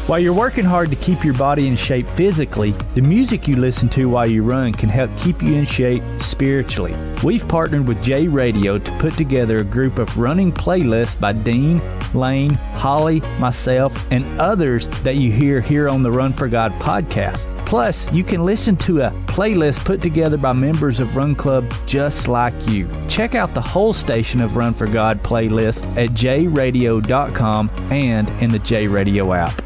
While you're working hard to keep your body in shape physically, the music you listen to while you run can help keep you in shape spiritually. We've partnered with J Radio to put together a group of running playlists by Dean, Lane, Holly, myself, and others that you hear here on the Run for God podcast. Plus, you can listen to a playlist put together by members of Run Club just like you. Check out the whole station of Run for God playlist at jradio.com and in the J Radio app.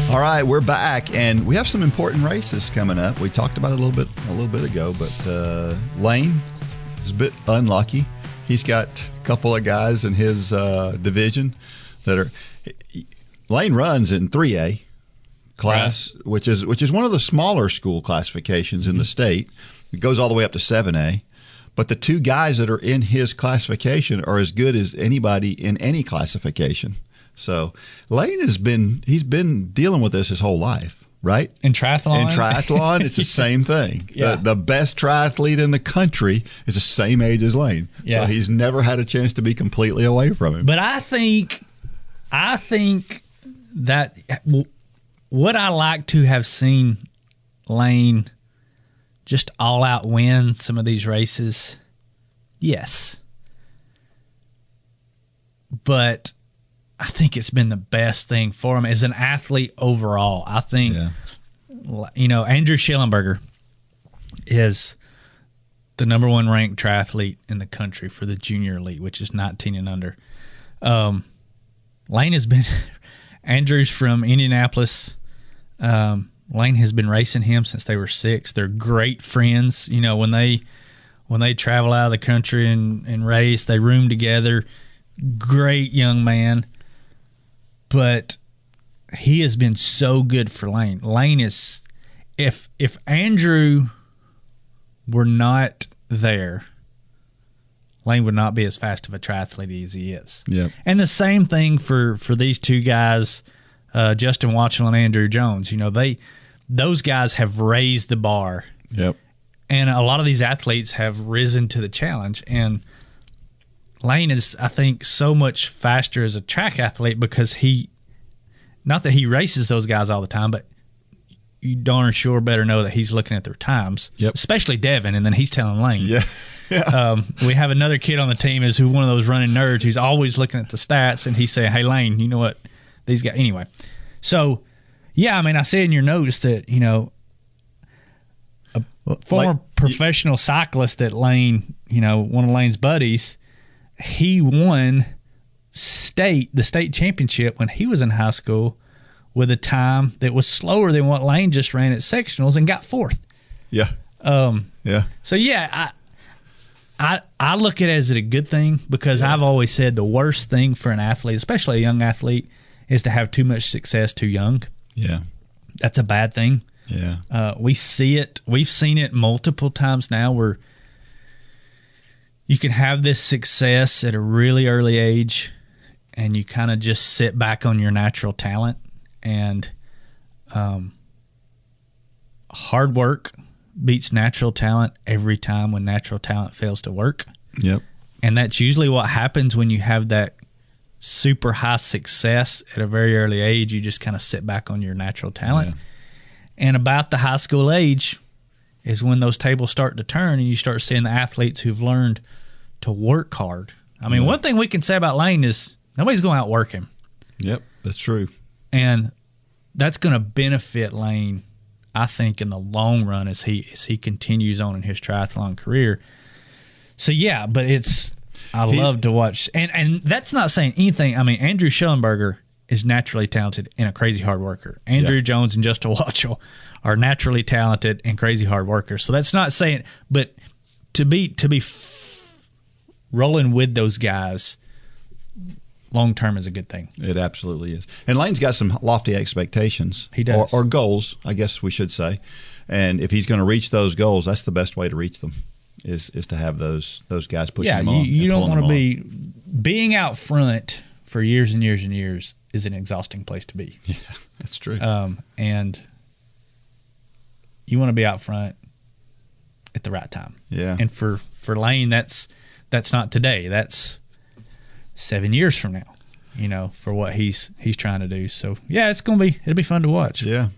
All right, we're back, and we have some important races coming up. We talked about it a little bit ago, but Lane is a bit unlucky. He's got a couple of guys in his division that are. Lane runs in 3A class, right, which is one of the smaller school classifications in the state. It goes all the way up to 7A. But the two guys that are in his classification are as good as anybody in any classification. So Lane he's been dealing with this his whole life, right? In triathlon, it's the same thing. Yeah. The best triathlete in the country is the same age as Lane. Yeah. So he's never had a chance to be completely away from him. But I think that would I like to have seen Lane just all out win some of these races? Yes. But I think it's been the best thing for him as an athlete overall. I think, Andrew Schellenberger is the number one ranked triathlete in the country for the junior elite, which is 19 and under. Lane has been Andrew's from Indianapolis. Lane has been racing him since they were 6. They're great friends. When they travel out of the country and race, they room together. Great young man. But he has been so good for Lane. Lane is, if Andrew were not there, Lane would not be as fast of a triathlete as he is. Yep. And the same thing for these two guys, Justin Watchell and Andrew Jones. Those guys have raised the bar. Yep. And a lot of these athletes have risen to the challenge. And Lane is, I think, so much faster as a track athlete because not that he races those guys all the time, but you darn sure better know that he's looking at their times. Yep. Especially Devin, and then he's telling Lane. Yeah. Yeah. We have another kid on the team who's one of those running nerds who's always looking at the stats, and he's saying, hey, Lane, you know what? These guys. Anyway. So, yeah, I see in your notes that, a former professional cyclist that Lane, one of Lane's buddies, he won the state championship when he was in high school with a time that was slower than what Lane just ran at sectionals and got 4th. Yeah. Yeah. So, yeah, I look at it as a good thing because I've always said the worst thing for an athlete, especially a young athlete, is to have too much success too young. Yeah. That's a bad thing. Yeah. We see it. We've seen it multiple times now where you can have this success at a really early age and you kind of just sit back on your natural talent. And hard work beats natural talent every time when natural talent fails to work. Yep. And that's usually what happens when you have that super high success at a very early age. You just kind of sit back on your natural talent. Yeah. And about the high school age is when those tables start to turn and you start seeing the athletes who've learned to work hard. One thing we can say about Lane is nobody's going to outwork him. Yep, that's true. And that's going to benefit Lane, I think, in the long run as he continues on in his triathlon career. So, yeah, but I love to watch. And that's not saying anything. Andrew Schellenberger is naturally talented and a crazy hard worker. Andrew Jones and Justin Watchell are naturally talented and crazy hard workers. So that's not saying, but to be rolling with those guys long term is a good thing. It absolutely is. And Lane's got some lofty expectations. He does. Or goals, I guess we should say. And if he's going to reach those goals, that's the best way to reach them is to have those guys pushing them on. You don't want to being out front for years and years and years is an exhausting place to be. Yeah, that's true. And you want to be out front at the right time. Yeah. And for Lane, that's not today. That's 7 years from now, for what he's trying to do. So, yeah, it'll be fun to watch. Yeah.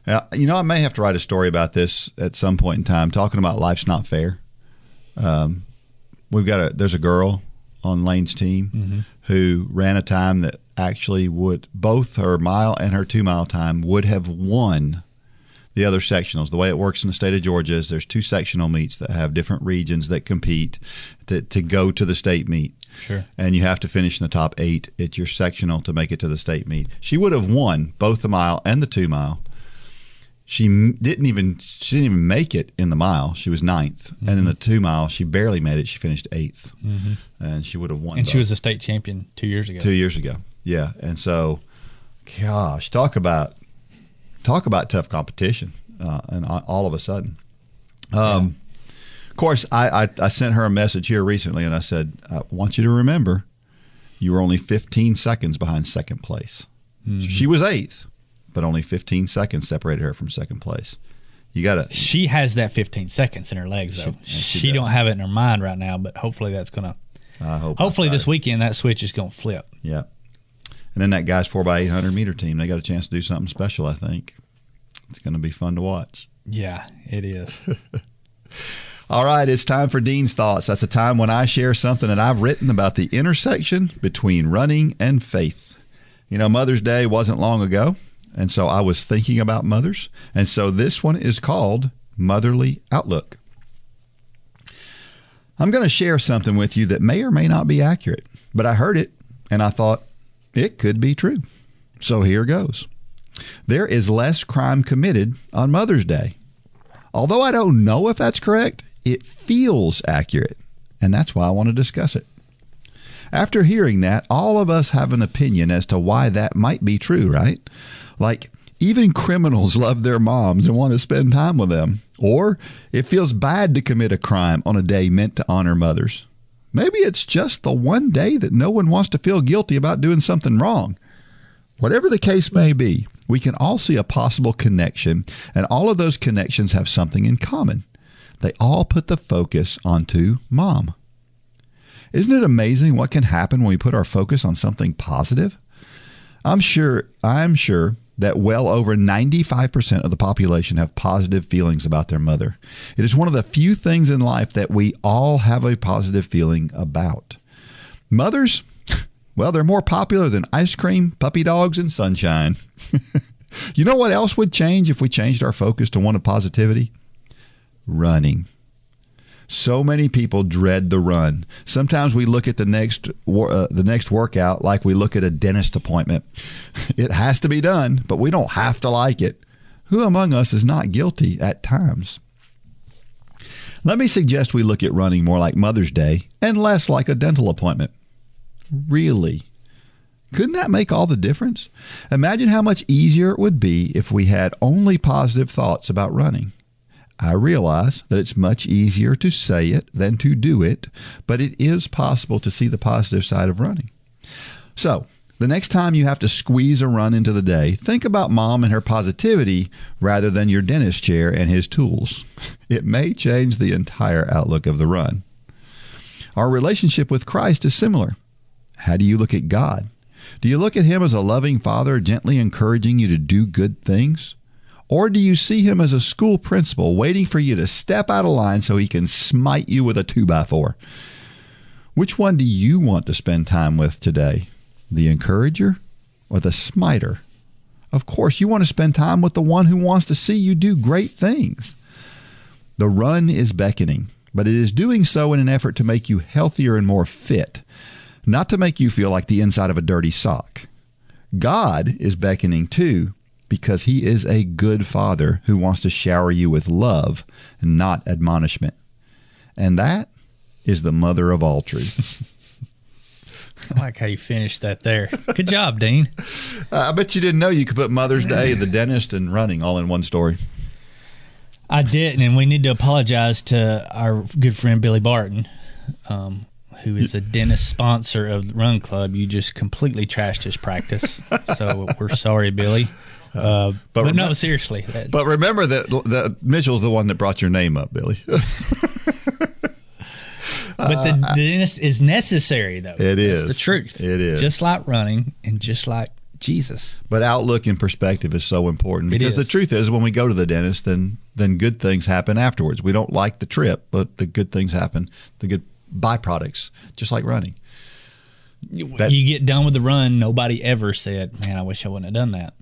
I may have to write a story about this at some point in time, talking about life's not fair. There's a girl on Lane's team who ran a time that actually would, both her mile and her 2 mile time would have won the other sectionals. The way it works in the state of Georgia is there's 2 sectional meets that have different regions that compete to go to the state meet. Sure. And you have to finish in the top 8 at your sectional to make it to the state meet. She would have won both the mile and the 2 mile. She didn't even make it in the mile. She was 9th. Mm-hmm. And in the 2 mile, she barely made it. She finished 8th. Mm-hmm. And she would have won. And both. she was a state champion 2 years ago. 2 years ago. Yeah. And so, gosh, talk about tough competition and all of a sudden. Of course, I sent her a message here recently, and I said, I want you to remember you were only 15 seconds behind second place. Mm-hmm. So she was 8th, but only 15 seconds separated her from second place. You got to. She has that 15 seconds in her legs, though. She don't have it in her mind right now, but hopefully that's going to. Hopefully this weekend that switch is going to flip. Yeah. And then that guy's 4x800 meter team, they got a chance to do something special, I think. It's going to be fun to watch. Yeah, it is. All right, it's time for Dean's Thoughts. That's a time when I share something that I've written about the intersection between running and faith. You know, Mother's Day wasn't long ago, and so I was thinking about mothers. And so this one is called Motherly Outlook. I'm going to share something with you that may or may not be accurate, but I heard it, and I thought it could be true. So here goes. There is less crime committed on Mother's Day. Although I don't know if that's correct, it feels accurate, and that's why I want to discuss it. After hearing that, all of us have an opinion as to why that might be true, right? Like, even criminals love their moms and want to spend time with them. Or it feels bad to commit a crime on a day meant to honor mothers. Maybe it's just the one day that no one wants to feel guilty about doing something wrong. Whatever the case may be, we can all see a possible connection, and all of those connections have something in common. They all put the focus onto mom. Isn't it amazing what can happen when we put our focus on something positive? I'm sure that well over 95% of the population have positive feelings about their mother. It is one of the few things in life that we all have a positive feeling about. Mothers, well, they're more popular than ice cream, puppy dogs, and sunshine. You know what else would change if we changed our focus to one of positivity? Running. So many people dread the run. Sometimes we look at the next workout like we look at a dentist appointment. It has to be done, but we don't have to like it. Who among us is not guilty at times? Let me suggest we look at running more like Mother's Day and less like a dental appointment. Really? Couldn't that make all the difference? Imagine how much easier it would be if we had only positive thoughts about running. I realize that it's much easier to say it than to do it, but it is possible to see the positive side of running. So, the next time you have to squeeze a run into the day, think about mom and her positivity rather than your dentist chair and his tools. It may change the entire outlook of the run. Our relationship with Christ is similar. How do you look at God? Do you look at him as a loving father gently encouraging you to do good things? Or do you see him as a school principal waiting for you to step out of line so he can smite you with a 2x4? Which one do you want to spend time with today? The encourager or the smiter? Of course, you want to spend time with the one who wants to see you do great things. The run is beckoning, but it is doing so in an effort to make you healthier and more fit, not to make you feel like the inside of a dirty sock. God is beckoning too, because he is a good father who wants to shower you with love and not admonishment. And that is the mother of all truth. I like how you finished that there. Good job, Dean. I bet you didn't know you could put Mother's Day, the dentist, and running all in one story. I didn't, and we need to apologize to our good friend Billy Barton, who is a dentist sponsor of the Run Club. You just completely trashed his practice. So we're sorry, Billy. But no, seriously. But remember that Mitchell's the one that brought your name up, Billy. But the dentist is necessary, though. It is. That's the truth. It is. Just like running and just like Jesus. But outlook and perspective is so important because the truth is when we go to the dentist, then good things happen afterwards. We don't like the trip, but the good things happen, the good byproducts, just like running. You get done with the run, nobody ever said, man, I wish I wouldn't have done that.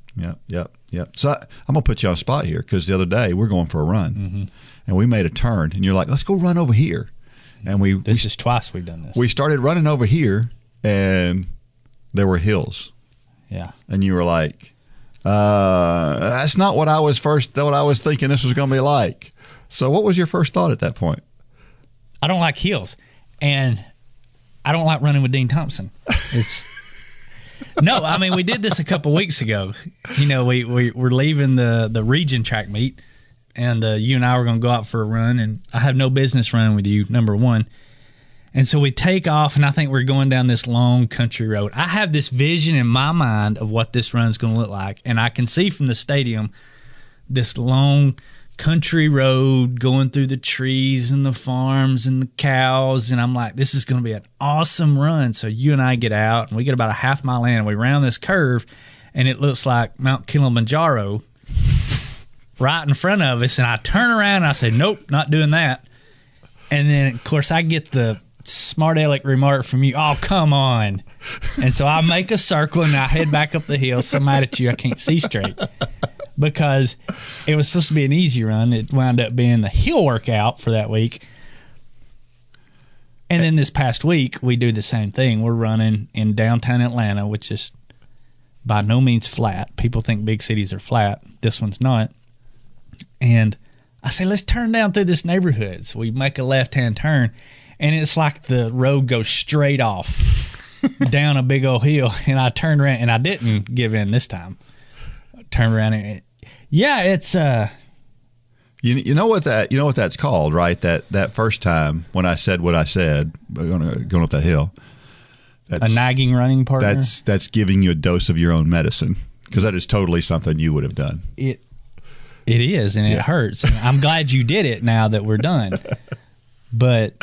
Yep. So I'm gonna put you on a spot here because the other day we're going for a run, and we made a turn, and you're like, "Let's go run over here," and This is twice we've done this. we started running over here, and there were hills, Yeah. and you were like, "That's not what I was thinking this was gonna be like." So what was your first thought at that point? I don't like hills, and I don't like running with Dean Thompson. No, I mean, we did this a couple weeks ago. You know, we're leaving the region track meet, and you and I were going to go out for a run, and I have no business running with you, number one. And so we take off, and I think we're going down this long country road. I have this vision in my mind of what this run's going to look like, and I can see from the stadium this long country road going through the trees and the farms and the cows, and I'm like, this is going to be an awesome run. So you and I get out, and we get about a half mile in, and we round this curve, and it looks like Mount Kilimanjaro right in front of us, and I turn around and I say, nope, not doing that. And then, of course, I get the smart aleck remark from you, oh, come on. And so I make a circle, and I head back up the hill, so mad at you I can't see straight. Because it was supposed to be an easy run. It wound up being the hill workout for that week. And then this past week, we do the same thing. We're running in downtown Atlanta, which is by no means flat. People think big cities are flat. This one's not. And I say, let's turn down through this neighborhood. So we make a left-hand turn, and it's like the road goes straight off down a big old hill. And I turned around, and I didn't give in this time. Turn around and it's you know what that's called, right? That first time when I said what I said, going up that hill, a nagging running partner. That's giving you a dose of your own medicine, because that is totally something you would have done. It is, and it hurts. And I'm glad you did it now that we're done. But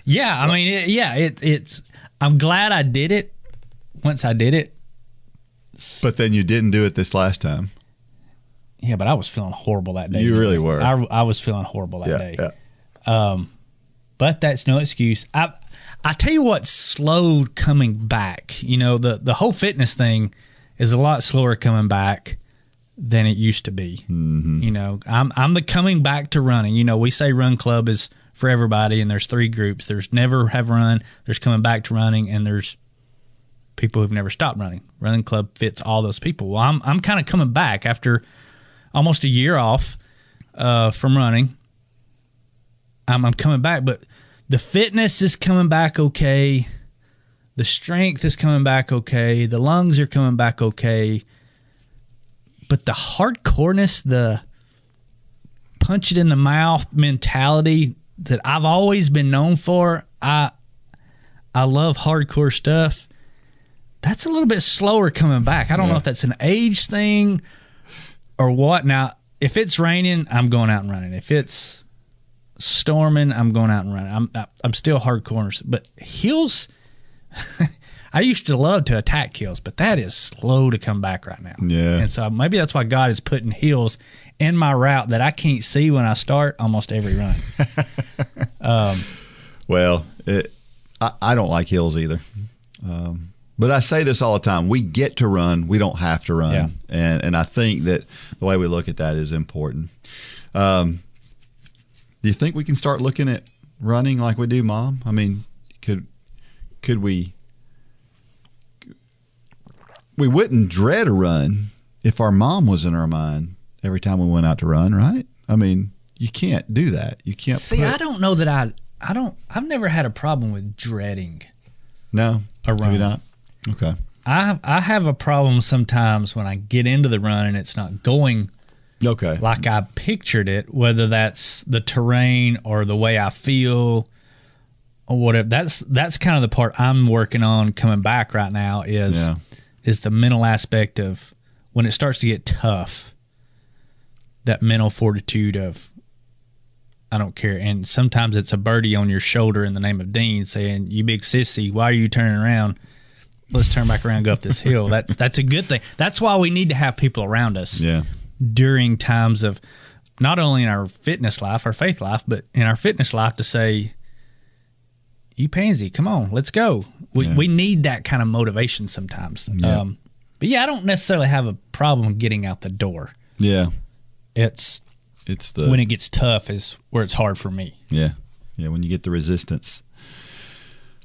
yeah, I mean, it's. I'm glad I did it. Once I did it. But then you didn't do it this last time. Yeah, but I was feeling horrible that day. You really were. I was feeling horrible that day. Yeah. But that's no excuse. I tell you what slowed coming back. You know, the whole fitness thing is a lot slower coming back than it used to be. Mm-hmm. You know, I'm the coming back to running. You know, we say Run Club is for everybody, and there's 3 groups. There's never have run, there's coming back to running, and there's people who've never stopped running. Running Club fits all those people. Well, I'm kind of coming back after almost a year off from running. I'm coming back, but the fitness is coming back okay. The strength is coming back okay. The lungs are coming back okay. But the hardcoreness, the punch it in the mouth mentality that I've always been known for, I love hardcore stuff. That's a little bit slower coming back. I don't know if that's an age thing or what. Now, if it's raining, I'm going out and running. If it's storming, I'm going out and running. I'm still hardcore. But hills, I used to love to attack hills, but that is slow to come back right now. Yeah. And so maybe that's why God is putting hills in my route that I can't see when I start almost every run. Well, I don't like hills either. But I say this all the time. We get to run. We don't have to run. Yeah. And I think that the way we look at that is important. Do you think we can start looking at running like we do, Mom? I mean, could we wouldn't dread a run if our mom was in our mind every time we went out to run, right? I mean, you can't do that. You can't. See, I don't know that I've never had a problem with dreading. No, a run. Maybe not. Okay. I have a problem sometimes when I get into the run and it's not going like I pictured it, whether that's the terrain or the way I feel or whatever. That's kind of the part I'm working on coming back right now is the mental aspect of when it starts to get tough, that mental fortitude of I don't care. And sometimes it's a birdie on your shoulder in the name of Dean saying, you big sissy, why are you turning around? Let's turn back around and go up this hill. That's a good thing. That's why we need to have people around us during times of not only in our fitness life, our faith life, but in our fitness life to say, you pansy, come on, let's go. We need that kind of motivation sometimes. Yeah. But yeah, I don't necessarily have a problem getting out the door. Yeah. It's when it gets tough is where it's hard for me. Yeah. Yeah, when you get the resistance.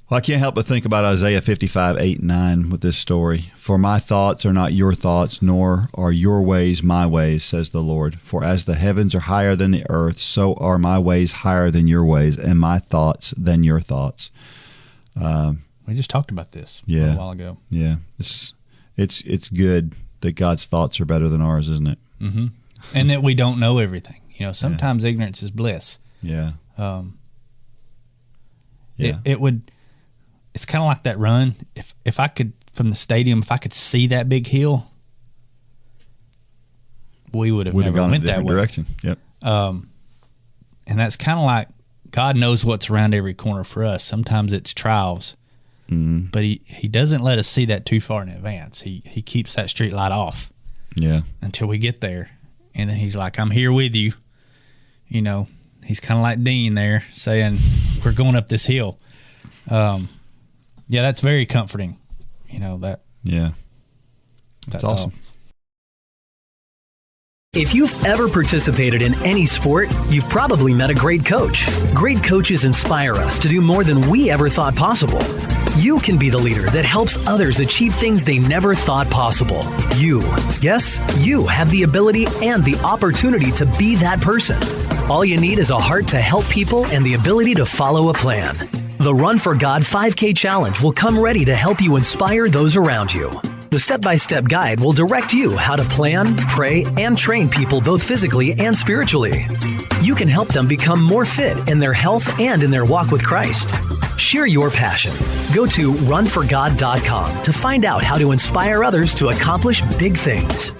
Well, I can't help but think about Isaiah 55:8-9 with this story. For my thoughts are not your thoughts, nor are your ways my ways, says the Lord. For as the heavens are higher than the earth, so are my ways higher than your ways, and my thoughts than your thoughts. We just talked about this a Yeah. while ago. Yeah. It's good that God's thoughts are better than ours, isn't it? Mm-hmm. And that we don't know everything. Sometimes ignorance is bliss. Yeah. It's kind of like that run. If I could, from the stadium, if I could see that big hill, we would have never gone went in a that different way. direction. Yep. And that's kind of like God knows what's around every corner for us. Sometimes it's trials, but he doesn't let us see that too far in advance. He keeps that street light off. Yeah. Until we get there, and then he's like, "I'm here with you." He's kind of like Dean there, saying, "We're going up this hill." Yeah, that's very comforting. That. Yeah. That's awesome. If you've ever participated in any sport, you've probably met a great coach. Great coaches inspire us to do more than we ever thought possible. You can be the leader that helps others achieve things they never thought possible. You have the ability and the opportunity to be that person. All you need is a heart to help people and the ability to follow a plan. The Run for God 5K Challenge will come ready to help you inspire those around you. The step-by-step guide will direct you how to plan, pray, and train people both physically and spiritually. You can help them become more fit in their health and in their walk with Christ. Share your passion. Go to runforgod.com to find out how to inspire others to accomplish big things.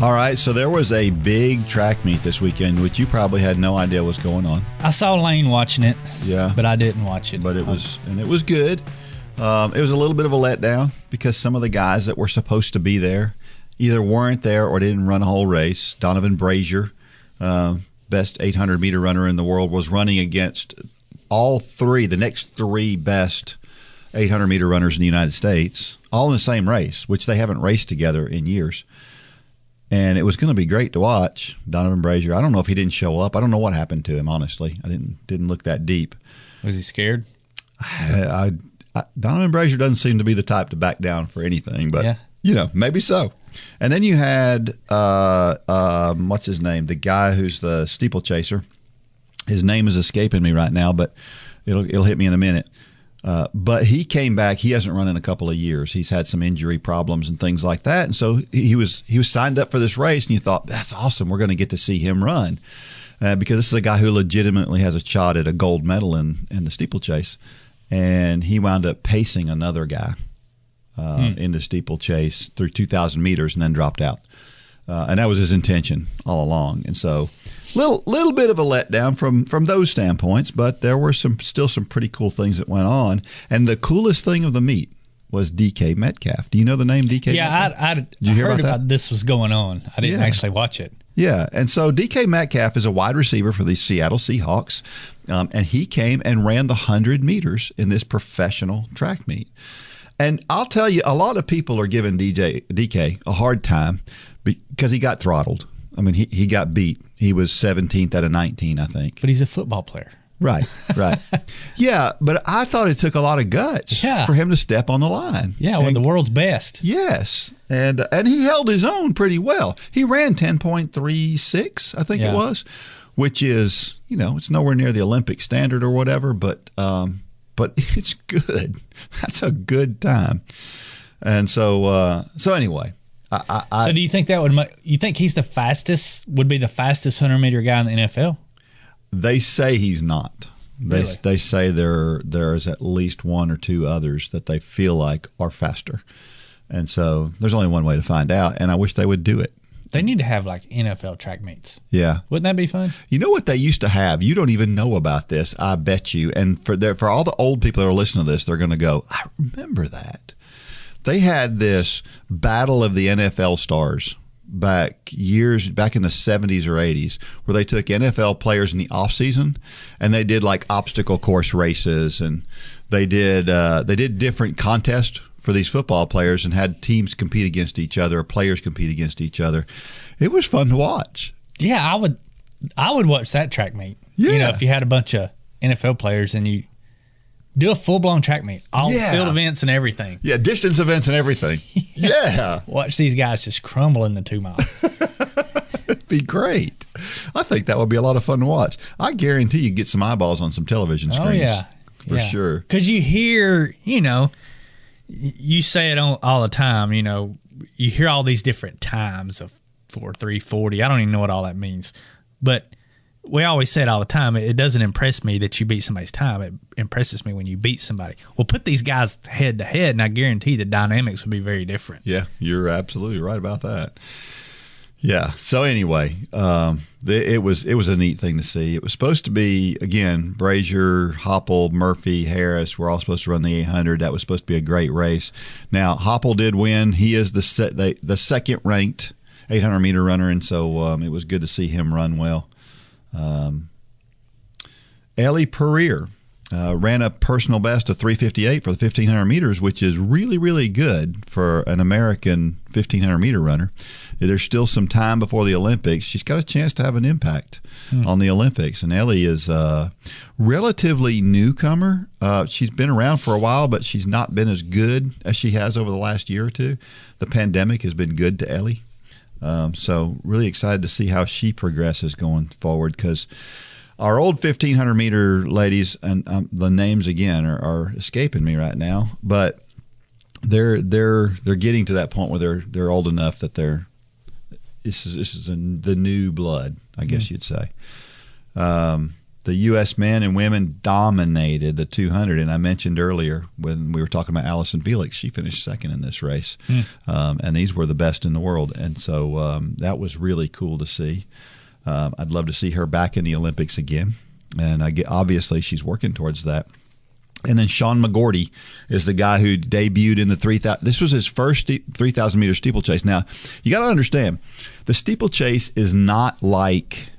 All right, so there was a big track meet this weekend, which you probably had no idea was going on. I saw Lane watching it, Yeah, but I didn't watch it. but it was good. It was a little bit of a letdown because some of the guys that were supposed to be there either weren't there or didn't run a whole race. Donovan Brazier, best 800-meter runner in the world, was running against the next three best 800-meter runners in the United States, all in the same race, which they haven't raced together in years. And it was going to be great to watch. Donovan Brazier, I don't know if he didn't show up. I don't know what happened to him, honestly. I didn't look that deep. Was he scared? Donovan Brazier doesn't seem to be the type to back down for anything, but maybe so. And then you had what's his name? The guy who's the steeplechaser. His name is escaping me right now, but it'll hit me in a minute. But he came back. He hasn't run in a couple of years. He's had some injury problems and things like that. And so he was signed up for this race, and you thought, that's awesome. We're going to get to see him run because this is a guy who legitimately has a shot at a gold medal in the steeplechase. And he wound up pacing another guy in the steeplechase through 2,000 meters and then dropped out. And that was his intention all along. And so little bit of a letdown from those standpoints, but there were still some pretty cool things that went on. And the coolest thing of the meet was DK Metcalf. Do you know the name DK Metcalf? Yeah, Did you hear heard about that? this was going on. I didn't actually watch it. Yeah, and so DK Metcalf is a wide receiver for the Seattle Seahawks, and he came and ran the 100 meters in this professional track meet. And I'll tell you, a lot of people are giving DK a hard time because he got throttled. I mean, he got beat. He was 17th out of 19, I think. But he's a football player. Right. Yeah, but I thought it took a lot of guts for him to step on the line. Yeah, one of the world's best. Yes, and he held his own pretty well. He ran 10.36, I think it was, which is, it's nowhere near the Olympic standard or whatever, but it's good. That's a good time. And so anyway. So do you think you think he's would be the fastest 100-meter guy in the NFL? They say he's not. Really? They say there's at least one or two others that they feel like are faster. And so there's only one way to find out, and I wish they would do it. They need to have like NFL track meets. Yeah. Wouldn't that be fun? You know what they used to have? You don't even know about this, I bet you. And for all the old people that are listening to this, they're going to go, I remember that. They had this battle of the NFL stars back in the 70s or 80s, where they took NFL players in the off season and they did like obstacle course races, and they did different contests for these football players and had teams compete against each other, or players compete against each other. It was fun to watch. Yeah, I would watch that track meet. Yeah. You know, if you had a bunch of NFL players and you do a full-blown track meet, all field events and everything. Yeah, distance events and everything. Yeah. Watch these guys just crumble in the 2 mile. It'd be great. I think that would be a lot of fun to watch. I guarantee you get some eyeballs on some television screens. Oh, yeah. For sure. Because you hear, you say it all the time, you hear all these different times of 4:3, 40. I don't even know what all that means. But we always say it all the time. It doesn't impress me that you beat somebody's time. It impresses me when you beat somebody. Well, put these guys head to head, and I guarantee the dynamics would be very different. Yeah, you're absolutely right about that. Yeah. So anyway, it was a neat thing to see. It was supposed to be, again, Brazier, Hopple, Murphy, Harris were all supposed to run the 800. That was supposed to be a great race. Now, Hopple did win. He is the second ranked 800-meter runner, and so it was good to see him run well. Ellie Pereira ran a personal best of 3:58 for the 1,500 meters, which is really, really good for an American 1,500-meter runner. There's still some time before the Olympics. She's got a chance to have an impact on the Olympics, and Ellie is a relatively newcomer. She's been around for a while, but she's not been as good as she has over the last year or two. The pandemic has been good to Ellie. So really excited to see how she progresses going forward, because our old 1,500-meter ladies, and the names again are escaping me right now, but they're getting to that point where they're old enough that this is the new blood, I guess you'd say. The U.S. men and women dominated the 200, and I mentioned earlier when we were talking about Allison Felix, she finished second in this race, and these were the best in the world, and so that was really cool to see. I'd love to see her back in the Olympics again, and obviously she's working towards that. And then Sean McGorty is the guy who debuted in the 3,000. This was his first 3,000-meter steeplechase. Now, you got to understand, the steeplechase is not like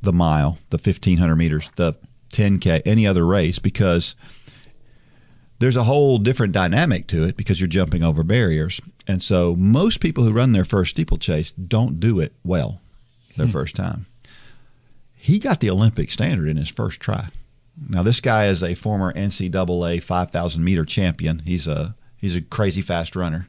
the mile, the 1,500 meters, the 10K, any other race, because there's a whole different dynamic to it because you're jumping over barriers. And so most people who run their first steeplechase don't do it well their first time. He got the Olympic standard in his first try. Now, this guy is a former NCAA 5,000-meter champion. He's a crazy fast runner.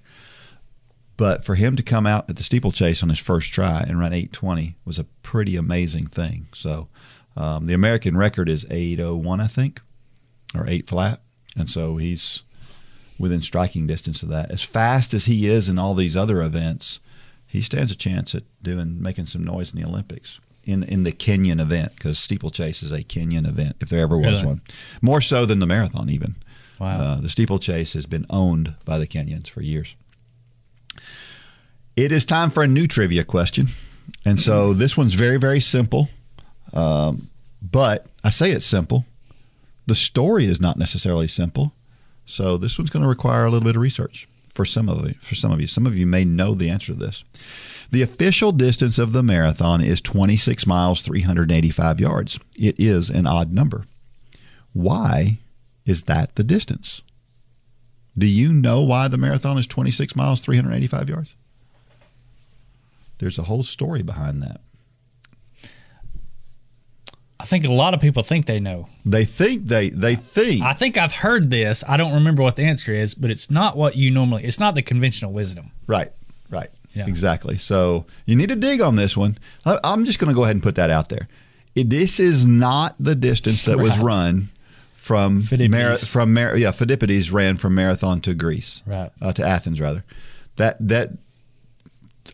But for him to come out at the steeplechase on his first try and run 8:20 was a pretty amazing thing. So the American record is 8:01, I think, or 8 flat. And so he's within striking distance of that. As fast as he is in all these other events, he stands a chance at making some noise in the Olympics in the Kenyan event, because steeplechase is a Kenyan event, if there ever was one. More so than the marathon even. Wow. The steeplechase has been owned by the Kenyans for years. It is time for a new trivia question. And so this one's very, very simple. But I say it's simple. The story is not necessarily simple. So this one's going to require a little bit of research for some of you. Some of you may know the answer to this. The official distance of the marathon is 26 miles, 385 yards. It is an odd number. Why is that the distance? Do you know why the marathon is 26 miles, 385 yards? There's a whole story behind that. I think a lot of people think they know. They think. I think I've heard this. I don't remember what the answer is, but it's not what you normally. It's not the conventional wisdom. Right. Yeah. Exactly. So you need to dig on this one. I'm just going to go ahead and put that out there. This is not the distance that was run from Phidippides ran from Marathon to Greece, to Athens rather. That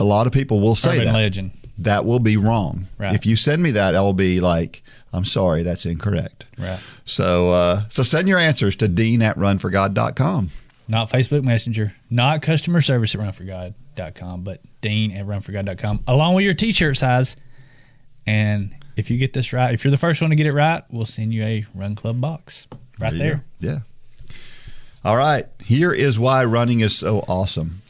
a lot of people will say Urban that. Legend. That will be wrong. Right. If you send me that, I'll be like, I'm sorry, that's incorrect. Right. So send your answers to dean@runforgod.com. Not Facebook Messenger, not customer service at runforgod.com, but dean@runforgod.com, along with your T-shirt size. And if you get this right, if you're the first one to get it right, we'll send you a Run Club box right there. Yeah. All right. Here is why running is so awesome.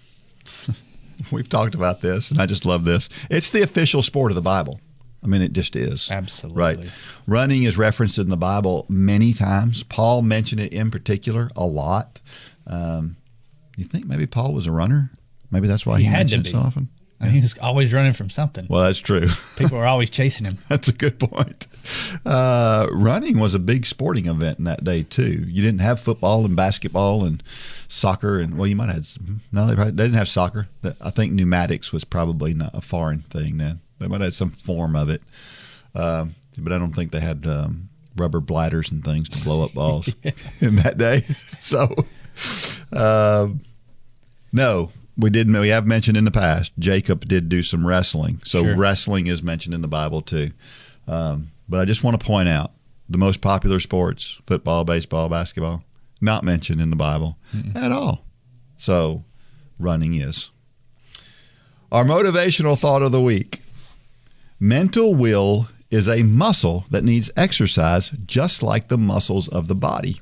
We've talked about this, and I just love this. It's the official sport of the Bible. I mean, it just is. Absolutely. Right. Running is referenced in the Bible many times. Paul mentioned it in particular a lot. You think maybe Paul was a runner? Maybe that's why he mentioned it so often? I mean, he was always running from something. Well, that's true. People were always chasing him. That's a good point. Running was a big sporting event in that day, too. You didn't have football and basketball and soccer. And well, you might have had no, they didn't have soccer. I think pneumatics was probably not a foreign thing then. They might have had some form of it. But I don't think they had rubber bladders and things to blow up balls in that day. So, no. We have mentioned in the past, Jacob did do some wrestling. So wrestling is mentioned in the Bible too. But I just want to point out the most popular sports, football, baseball, basketball, not mentioned in the Bible at all. So running is. Our motivational thought of the week. Mental will is a muscle that needs exercise just like the muscles of the body.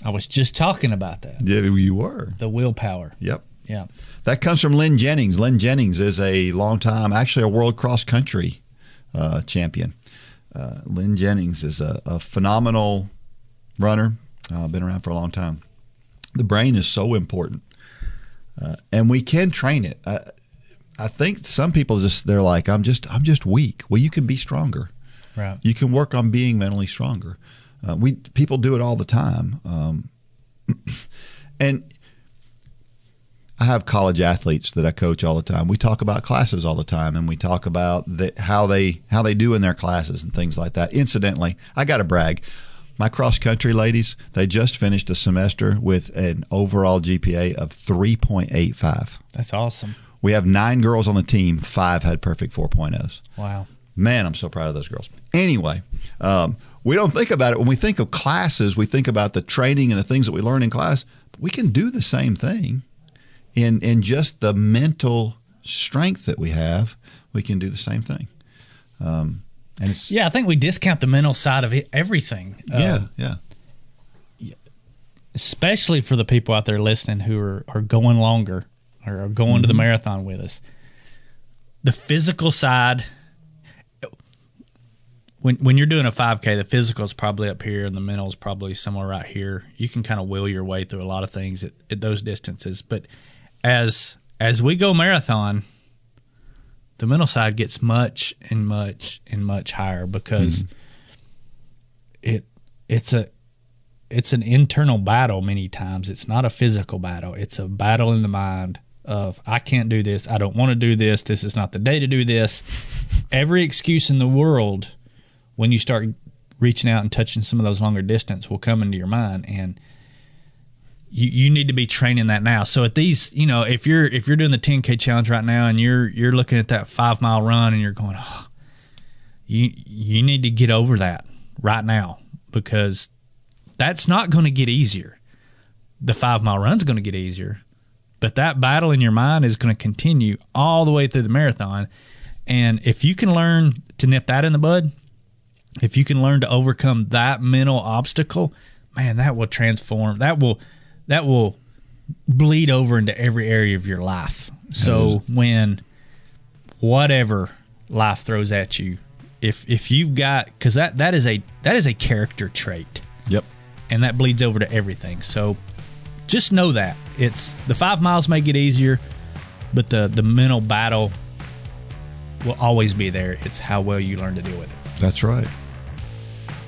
I was just talking about that. Yeah, you were. The willpower. Yep. Yeah. That comes from Lynn Jennings. Lynn Jennings is a long time, actually a world cross country champion. Lynn Jennings is a phenomenal runner, been around for a long time. The brain is so important, and we can train it. I think some people they're like, I'm just weak. Well, you can be stronger. Right. You can work on being mentally stronger. People do it all the time, and I have college athletes that I coach all the time. We talk about classes all the time, and we talk about how they do in their classes and things like that. Incidentally, I got to brag. My cross-country ladies, they just finished a semester with an overall GPA of 3.85. That's awesome. We have 9 girls on the team. 5 had perfect 4.0s. Wow. Man, I'm so proud of those girls. Anyway, we don't think about it. When we think of classes, we think about the training and the things that we learn in class. But we can do the same thing. In just the mental strength that we have, we can do the same thing. And I think we discount the mental side of everything. Yeah. Especially for the people out there listening who are going longer or are going to the marathon with us. The physical side, when you're doing a 5K, the physical is probably up here and the mental is probably somewhere right here. You can kind of will your way through a lot of things at those distances. But as we go marathon, the mental side gets much and much and much higher because it's an internal battle many times. It's not a physical battle. It's a battle in the mind of, I can't do this. I don't want to do this. This is not the day to do this. Every excuse in the world, when you start reaching out and touching some of those longer distance, will come into your mind, and you need to be training that now. So at these, if you're doing the 10K challenge right now and you're looking at that 5 mile run and you're going, you need to get over that right now, because that's not going to get easier. The 5 mile run's going to get easier, but that battle in your mind is going to continue all the way through the marathon. And if you can learn to nip that in the bud, if you can learn to overcome that mental obstacle, man, that will transform. That will bleed over into every area of your life. So when whatever life throws at you, if you've got, because that is a character trait. Yep. And that bleeds over to everything. So just know that it's the 5 miles may get easier, but the mental battle will always be there. It's how well you learn to deal with it. That's right.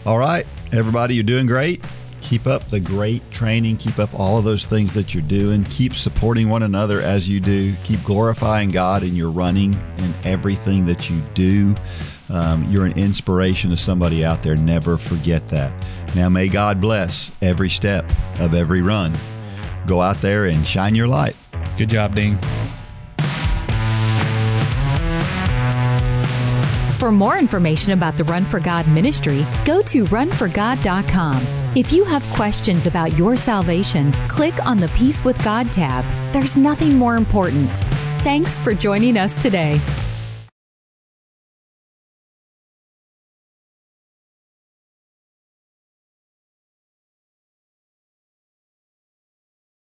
All right, everybody, you're doing great. Keep up the great training. Keep up all of those things that you're doing. Keep supporting one another as you do. Keep glorifying God in your running and everything that you do. You're an inspiration to somebody out there. Never forget that. Now, may God bless every step of every run. Go out there and shine your light. Good job, Dean. For more information about the Run for God ministry, go to runforgod.com. If you have questions about your salvation, click on the Peace with God tab. There's nothing more important. Thanks for joining us today.